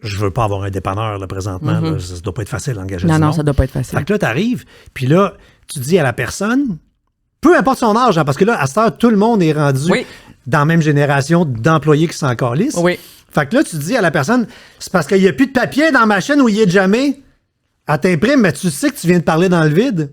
Je veux pas avoir un dépanneur, là, présentement. Là, ça doit pas être facile d'engager du monde. Non, ça doit pas être facile. Fait que là, t'arrives, puis là, tu dis à la personne, peu importe son âge, hein, parce que là, à cette heure, tout le monde est rendu dans la même génération d'employés qui sont encore lisses. Oui. Fait que là, tu dis à la personne, c'est parce qu'il n'y a plus de papier dans ma chaîne où il y est jamais. Elle t'imprime, mais tu sais que tu viens de parler dans le vide.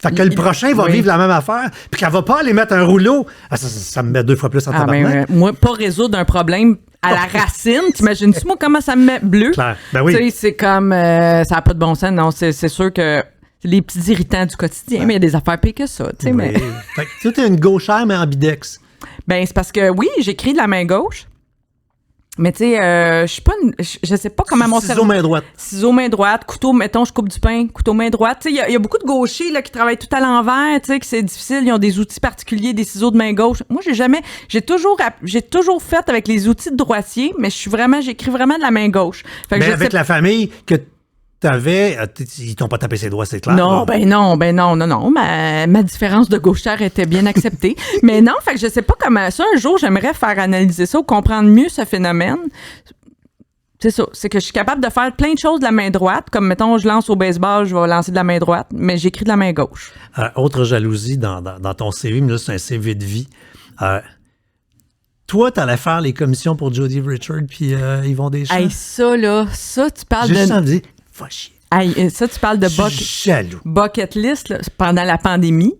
Fait que le prochain va vivre la même affaire, puis qu'elle va pas aller mettre un rouleau. Ah, ça me met 2 fois plus en tabarnak. Moi, pas résoudre un problème à la racine, t'imagines-tu, moi, comment ça me met bleu? Claire. Ben oui. Tu sais, c'est comme, ça n'a pas de bon sens. Non, c'est sûr que C'est les petits irritants du quotidien, mais il y a des affaires pires que ça, tu sais. Oui. Mais... Fait que tu es une gauchère, mais ambidex. Ben, c'est parce que, oui, j'écris de la main gauche. Mais tu sais, je suis pas je sais pas comment mon Ciseaux main droite. Ciseaux main droite, couteau, mettons, je coupe du pain, couteau main droite. Tu sais, il y a beaucoup de gauchers là, qui travaillent tout à l'envers, tu sais, que c'est difficile. Ils ont des outils particuliers, des ciseaux de main gauche. Moi, j'ai toujours fait avec les outils de droitier, mais j'écris vraiment de la main gauche. Fait que Mais avec la famille que t'avais, ils t'ont pas tapé ses doigts, c'est clair. Non, non. Ma différence de gauchère était bien acceptée. Mais non, fait que je sais pas comment ça. Un jour, j'aimerais faire analyser ça ou comprendre mieux ce phénomène. C'est ça. C'est que je suis capable de faire plein de choses de la main droite. Comme, mettons, je lance au baseball, je vais lancer de la main droite, mais j'écris de la main gauche. Autre jalousie dans ton CV, mais là, c'est un CV de vie. Toi, t'allais faire les commissions pour Jody Richard puis Yvon Deschamps. Hey, ça, tu parles J'ai juste de... envie, va chier. Hey, ça, tu parles de Je suis jaloux. bucket list là, pendant la pandémie.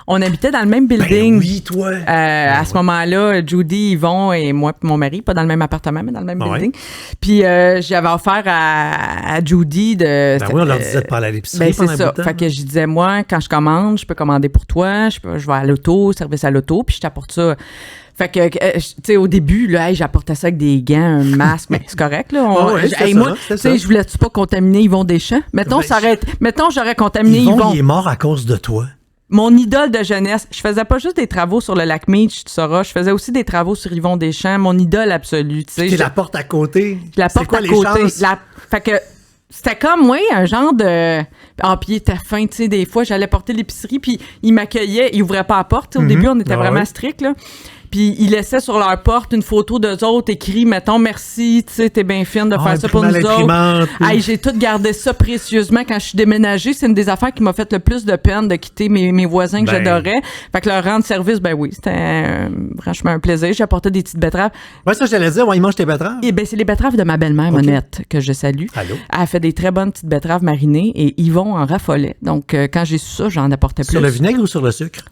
On habitait dans le même building. Ben oui, toi. À ce moment-là, Judy, Yvon et moi puis mon mari, pas dans le même appartement, mais dans le même building. Ouais. Puis j'avais offert à Judy de... Ben oui, on leur disait de pas aller à l'épicerie Ben pendant c'est un ça. bout de temps. Fait que je disais, moi, quand je commande, je peux commander pour toi, je vais à l'auto, service à l'auto, puis je t'apporte ça. Fait que, tu sais, au début, là, hey, j'apportais ça avec des gants, un masque, mais c'est correct, là. Moi, tu sais, je voulais-tu pas contaminer Yvon Deschamps? Mettons, j'aurais contaminé Yvon. Il est mort à cause de toi. Mon idole de jeunesse. Je faisais pas juste des travaux sur le lac Meach, tu sauras. Je faisais aussi des travaux sur Yvon Deschamps, mon idole absolue, tu sais. T'es la porte à côté. La porte quoi, à les côté. chances? Fait que c'était comme, oui, un genre de... Ah, puis il était fin, tu sais, des fois, j'allais porter l'épicerie, puis il m'accueillait, il ouvrait pas la porte. Au début, on était vraiment strict, là. Puis ils laissaient sur leur porte une photo d'eux autres écrit, mettons, merci, tu sais, t'es bien fine de faire ça pour nous autres. Hey, j'ai tout gardé ça précieusement quand je suis déménagée. C'est une des affaires qui m'a fait le plus de peine de quitter mes voisins que j'adorais. Fait que leur rendre service, ben oui, c'était franchement un plaisir. J'ai apporté des petites betteraves. Ouais, ça, j'allais dire, ils mangent tes betteraves. Eh ben c'est les betteraves de ma belle-mère, Monette, que je salue. Allô? Elle a fait des très bonnes petites betteraves marinées et Yvon en raffolait. Donc, quand j'ai su ça, j'en apportais plus. Sur le vinaigre ou sur le sucre?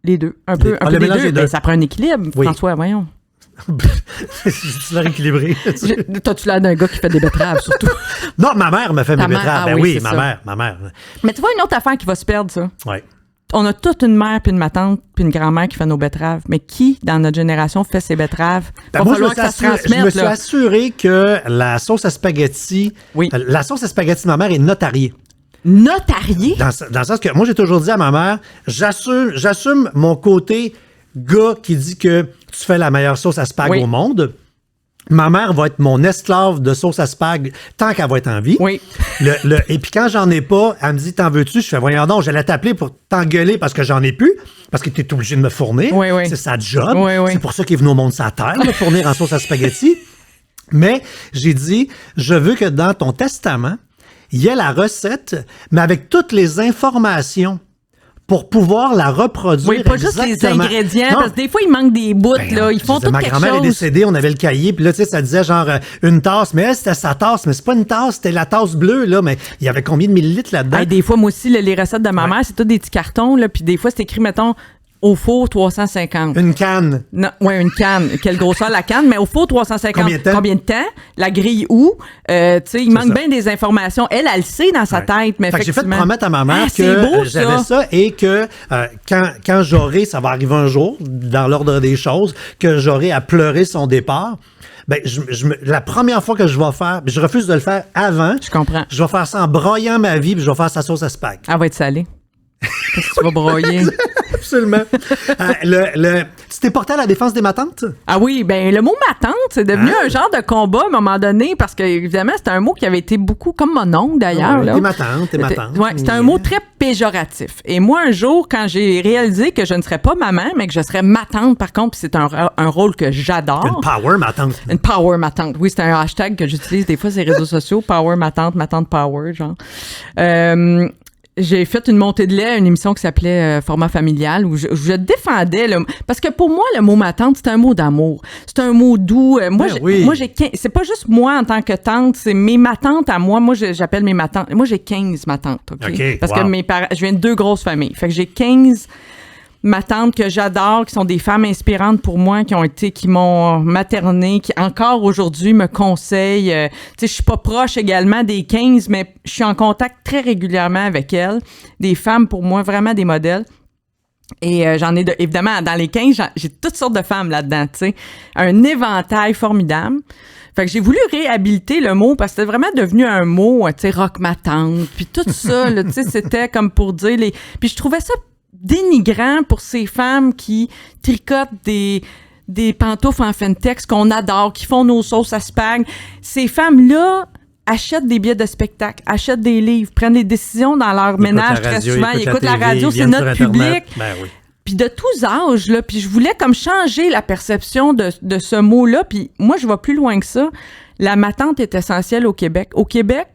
Les deux. Un peu le des mélange deux. des deux. Ben, ça prend un équilibre, Oui. François, voyons. Tu l'as rééquilibré. T'as-tu l'air d'un gars qui fait des betteraves, surtout? Non, ma mère me fait mes Ta mère, betteraves. ah Ben oui, oui, c'est ça. ma mère. Mais tu vois une autre affaire qui va se perdre, ça. Ouais. On a toute une mère, puis une tante, puis une grand-mère qui fait nos betteraves. Mais qui, dans notre génération, fait ses betteraves? Ben Va moi, falloir que ça se transmette, je me suis là. assuré que la sauce à spaghetti, Oui. la sauce à spaghetti de ma mère est notariée. Notarié? Dans le sens que moi, j'ai toujours dit à ma mère, j'assume mon côté gars qui dit que tu fais la meilleure sauce à spag Oui. au monde. Ma mère va être mon esclave de sauce à spag tant qu'elle va être en vie. Oui. Et puis quand j'en ai pas, elle me dit, t'en veux-tu? Je fais, voyons donc, j'allais t'appeler pour t'engueuler parce que j'en ai plus, parce que t'es obligé de me fournir. Oui, oui. C'est sa job. Oui, oui. C'est pour ça qu'il est venu au monde sur la terre, me fournir en sauce à spaghetti. Mais j'ai dit, je veux que dans ton testament, il y ait la recette, mais avec toutes les informations pour pouvoir la reproduire. Oui, pas juste les exactement. ingrédients, Non. parce que des fois, il manque des bouts, là. Ils font Je disais, tout ma quelque grand-mère est chose. décédée, on avait le cahier, puis là, tu sais, ça disait genre une tasse, mais elle, c'était sa tasse, mais c'est pas une tasse, c'était la tasse bleue, là, mais il y avait combien de millilitres là-dedans? Hey, des fois, moi aussi, les recettes de ma mère, c'est tous des petits cartons, là, puis des fois, c'est écrit, mettons, au four 350. Une canne. Non, ouais, une canne. Quelle grosseur la canne, mais au four 350. Combien de temps? La grille où? Tu sais, il manque ça. bien des informations. Elle le sait dans sa tête, mais Fait que j'ai fait effectivement. promettre à ma mère Ah, que c'est beau, j'avais ça et que quand j'aurai, ça va arriver un jour, dans l'ordre des choses, que j'aurai à pleurer son départ. Ben, la première fois que je vais faire, je refuse de le faire avant. Je comprends. Je vais faire ça en broyant ma vie, puis je vais faire sa sauce à spag. Elle va être salée. Qu'est-ce que tu vas broyer? Absolument. Tu t'es porté à la défense des matantes? Ah oui, ben le mot « ma tante », c'est devenu un genre de combat à un moment donné parce que, évidemment, c'était un mot qui avait été beaucoup, comme mon oncle d'ailleurs. là. T'es ma tante, t'es ma tante. Ouais, c'était un mot très péjoratif. Et moi, un jour, quand j'ai réalisé que je ne serais pas maman, mais que je serais ma tante, par contre, puis c'est un rôle que j'adore. Une power, ma tante. Une power ma tante. Oui, c'est un hashtag que j'utilise des fois sur les réseaux sociaux. Power ma tante power, genre. J'ai fait une montée de lait à une émission qui s'appelait Format familial où je défendais parce que pour moi le mot ma tante c'est un mot d'amour, c'est un mot doux. Moi j'ai c'est pas juste moi en tant que tante, c'est mes matantes à moi. Moi j'appelle mes matantes. Moi j'ai 15 matantes, OK? Parce que mes parents, je viens de 2 grosses familles. Fait que j'ai 15 ma tante que j'adore, qui sont des femmes inspirantes pour moi, qui m'ont maternée, qui encore aujourd'hui me conseillent. Tu sais, je suis pas proche également des 15, mais je suis en contact très régulièrement avec elles. Des femmes, pour moi, vraiment des modèles. Et j'en ai, évidemment, dans les 15, j'ai toutes sortes de femmes là-dedans, tu sais. Un éventail formidable. Fait que j'ai voulu réhabiliter le mot parce que c'était vraiment devenu un mot, tu sais, rock ma tante, puis tout ça, tu sais, c'était comme pour dire les... Puis je trouvais ça dénigrant pour ces femmes qui tricotent des pantoufles en Fentex qu'on adore, qui font nos sauces à spag. Ces femmes-là achètent des billets de spectacle, achètent des livres, prennent des décisions dans leur ménage très souvent. Ils écoutent la radio, c'est notre public. Ben oui. Puis de tous âges, là, puis je voulais comme changer la perception de ce mot-là. Puis moi, je vais plus loin que ça. La matante est essentielle au Québec. Au Québec,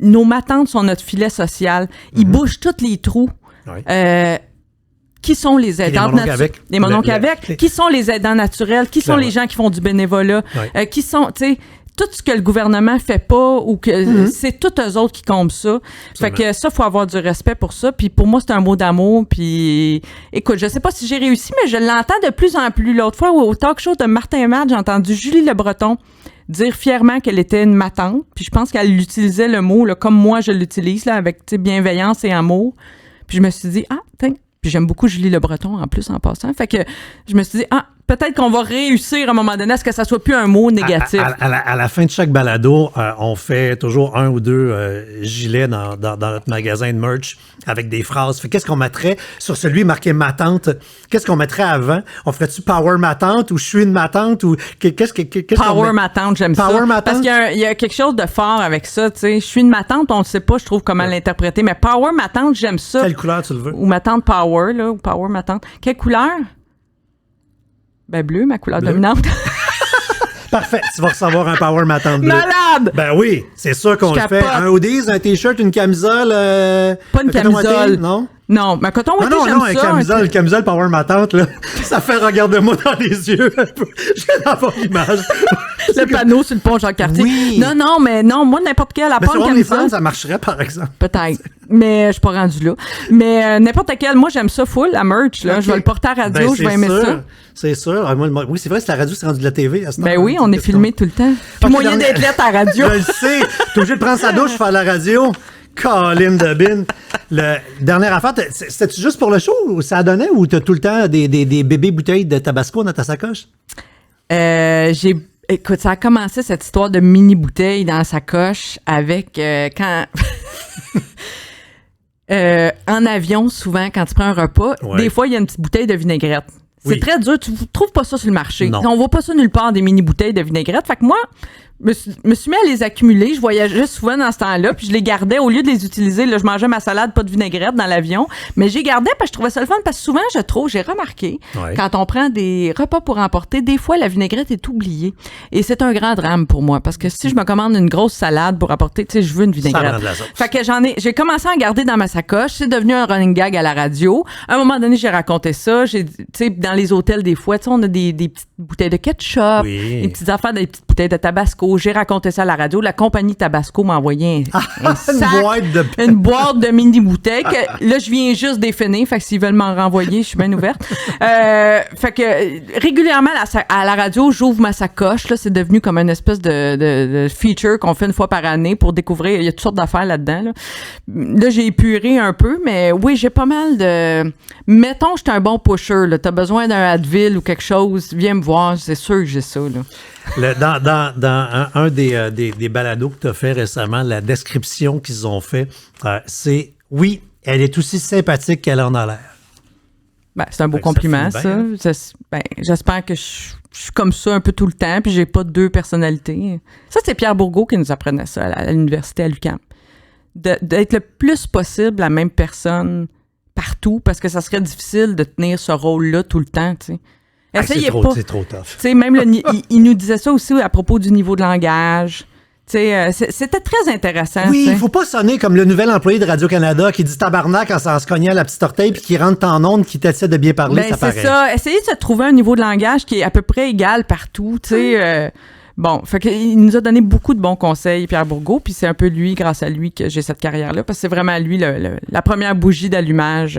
nos matantes sont notre filet social. Ils bouchent tous les trous. Oui. Qui sont les aidants naturels? Les mononcles avec. Qui sont les aidants naturels? Qui sont les gens qui font du bénévolat? Oui. Qui sont, tu sais, tout ce que le gouvernement fait pas ou que c'est tous eux autres qui comblent ça. Fait que ça, faut avoir du respect pour ça. Puis pour moi, c'est un mot d'amour. Puis écoute, je sais pas si j'ai réussi, mais je l'entends de plus en plus. L'autre fois, au talk show de Martin Matt, j'ai entendu Julie Le Breton dire fièrement qu'elle était une matante. Puis je pense qu'elle utilisait le mot là, comme moi je l'utilise, là, avec bienveillance et amour. Puis je me suis dit, tiens. Puis j'aime beaucoup Julie Le Breton en plus en passant. Fait que je me suis dit, peut-être qu'on va réussir à un moment donné à ce que ça soit plus un mot négatif. À la fin de chaque balado, on fait toujours un ou deux gilets dans notre magasin de merch avec des phrases. Fait qu'est-ce qu'on mettrait sur celui marqué ma tante? Qu'est-ce qu'on mettrait avant? On ferait-tu Power ma tante ou je suis une ma tante ou qu'est-ce Power ma tante, j'aime ça. Power ma tante? Parce qu'il y a quelque chose de fort avec ça, tu sais. Je suis une ma tante, on ne sait pas, je trouve comment l'interpréter, mais Power ma tante, j'aime ça. Quelle couleur tu le veux? Ou ma tante Power, là, ou Power ma tante. Quelle couleur? Ben bleu, ma couleur dominante. Parfait, tu vas recevoir un Power ma tante bleu. Malade! Ben oui, c'est sûr qu'on le fait. Un hoodies, un t-shirt, une camisole. Pas une camisole. Non? Non, mais coton ouaté, j'aime ça. Non, un camisole Power ma tante, là, ça fait regarde-moi dans les yeux un peu. Je viens d'avoir l'image. Le panneau sur le pont Jacques-Cartier. Oui. Non, moi, n'importe quelle, à part une camisole. Ça marcherait, par exemple. Peut-être. Mais je suis pas rendue là. Mais n'importe quelle, moi, j'aime ça full, la merch, là. Okay. Je vais le porter à la radio, je vais aimer ça. C'est sûr. Oui, c'est vrai, c'est la radio, c'est rendu de la TV. À ce ben oui, on est filmé tout le temps. Puis moyen d'être lettre à la radio. Je le sais. T'es obligé de prendre sa douche, faire la radio. Colin de bin. Dernière affaire, c'était-tu juste pour le show ou ça donnait ou t'as tout le temps des bébés bouteilles de Tabasco dans ta sacoche? Écoute, ça a commencé cette histoire de mini bouteilles dans la sacoche avec en avion, souvent, quand tu prends un repas, des fois, il y a une petite bouteille de vinaigrette. C'est très dur. Tu ne trouves pas ça sur le marché. Non. On voit pas ça nulle part, des mini bouteilles de vinaigrette. Fait que moi, me suis mis à les accumuler. Je voyageais souvent dans ce temps-là, puis je les gardais. Au lieu de les utiliser, là, je mangeais ma salade, pas de vinaigrette dans l'avion. Mais j'ai gardé parce que je trouvais ça le fun. Parce que souvent, j'ai remarqué, quand on prend des repas pour emporter, des fois, la vinaigrette est oubliée. Et c'est un grand drame pour moi. Parce que si je me commande une grosse salade pour apporter, tu sais, je veux une vinaigrette. Fait que j'ai commencé à en garder dans ma sacoche. C'est devenu un running gag à la radio. À un moment donné, j'ai raconté ça. Tu sais, dans les hôtels, des fois, tu sais, on a des petites bouteilles de ketchup, des petites affaires, des petites bouteilles de Tabasco. J'ai raconté ça à la radio. La compagnie Tabasco m'a envoyé un sac, une boîte de mini bouteilles. Là, je viens juste définir. Fait que s'ils veulent m'en renvoyer, je suis bien ouverte. Fait que régulièrement à la radio, j'ouvre ma sacoche. Là, c'est devenu comme une espèce de feature qu'on fait une fois par année pour découvrir. Il y a toutes sortes d'affaires là-dedans. Là, j'ai épuré un peu, mais oui, j'ai pas mal de... Mettons, je suis un bon pusher. T'as besoin d'un Advil ou quelque chose, viens me voir. C'est sûr que j'ai ça, là. Dans un des balados que tu as fait récemment, la description qu'ils ont fait, c'est « Oui, elle est aussi sympathique qu'elle en a l'air ». Ben, c'est un beau compliment, ça. J'espère que je suis comme ça un peu tout le temps, puis j'ai pas deux personnalités. Ça, c'est Pierre Bourgault qui nous apprenait ça à l'université à l'UQAM. D'être le plus possible la même personne partout, parce que ça serait difficile de tenir ce rôle-là tout le temps, tu sais. C'est trop tough. Tu sais, même il nous disait ça aussi à propos du niveau de langage. Tu sais, c'était très intéressant. Oui, t'sais. Il faut pas sonner comme le nouvel employé de Radio-Canada qui dit tabarnak en se cognant à la petite orteil puis qui rentre en onde, qui t'essaie de bien parler, ça paraît. C'est ça. Essayez de se trouver un niveau de langage qui est à peu près égal partout, tu sais. Bon, fait qu'il nous a donné beaucoup de bons conseils, Pierre Bourgault, puis c'est un peu grâce à lui que j'ai cette carrière-là, parce que c'est vraiment lui la première bougie d'allumage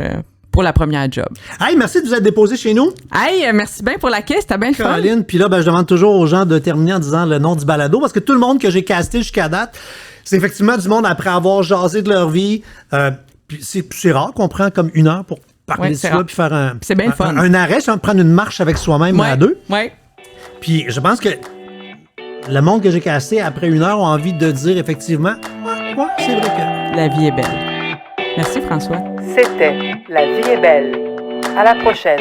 pour la première job. Hey, merci de vous être déposé chez nous. Hey, merci bien pour la caisse, c'était bien le fun. Caroline, puis là, je demande toujours aux gens de terminer en disant le nom du balado, parce que tout le monde que j'ai casté jusqu'à date, c'est effectivement du monde après avoir jasé de leur vie. Puis c'est rare qu'on prend comme 1 heure pour parler de ça, puis faire un arrêt, prendre une marche avec soi-même à deux. Ouais. Puis je pense que le monde que j'ai casté après 1 heure ont envie de dire effectivement, ouais, c'est vrai que... La vie est belle. Merci François. C'était La vie est belle. À la prochaine.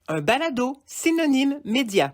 Un balado synonyme média.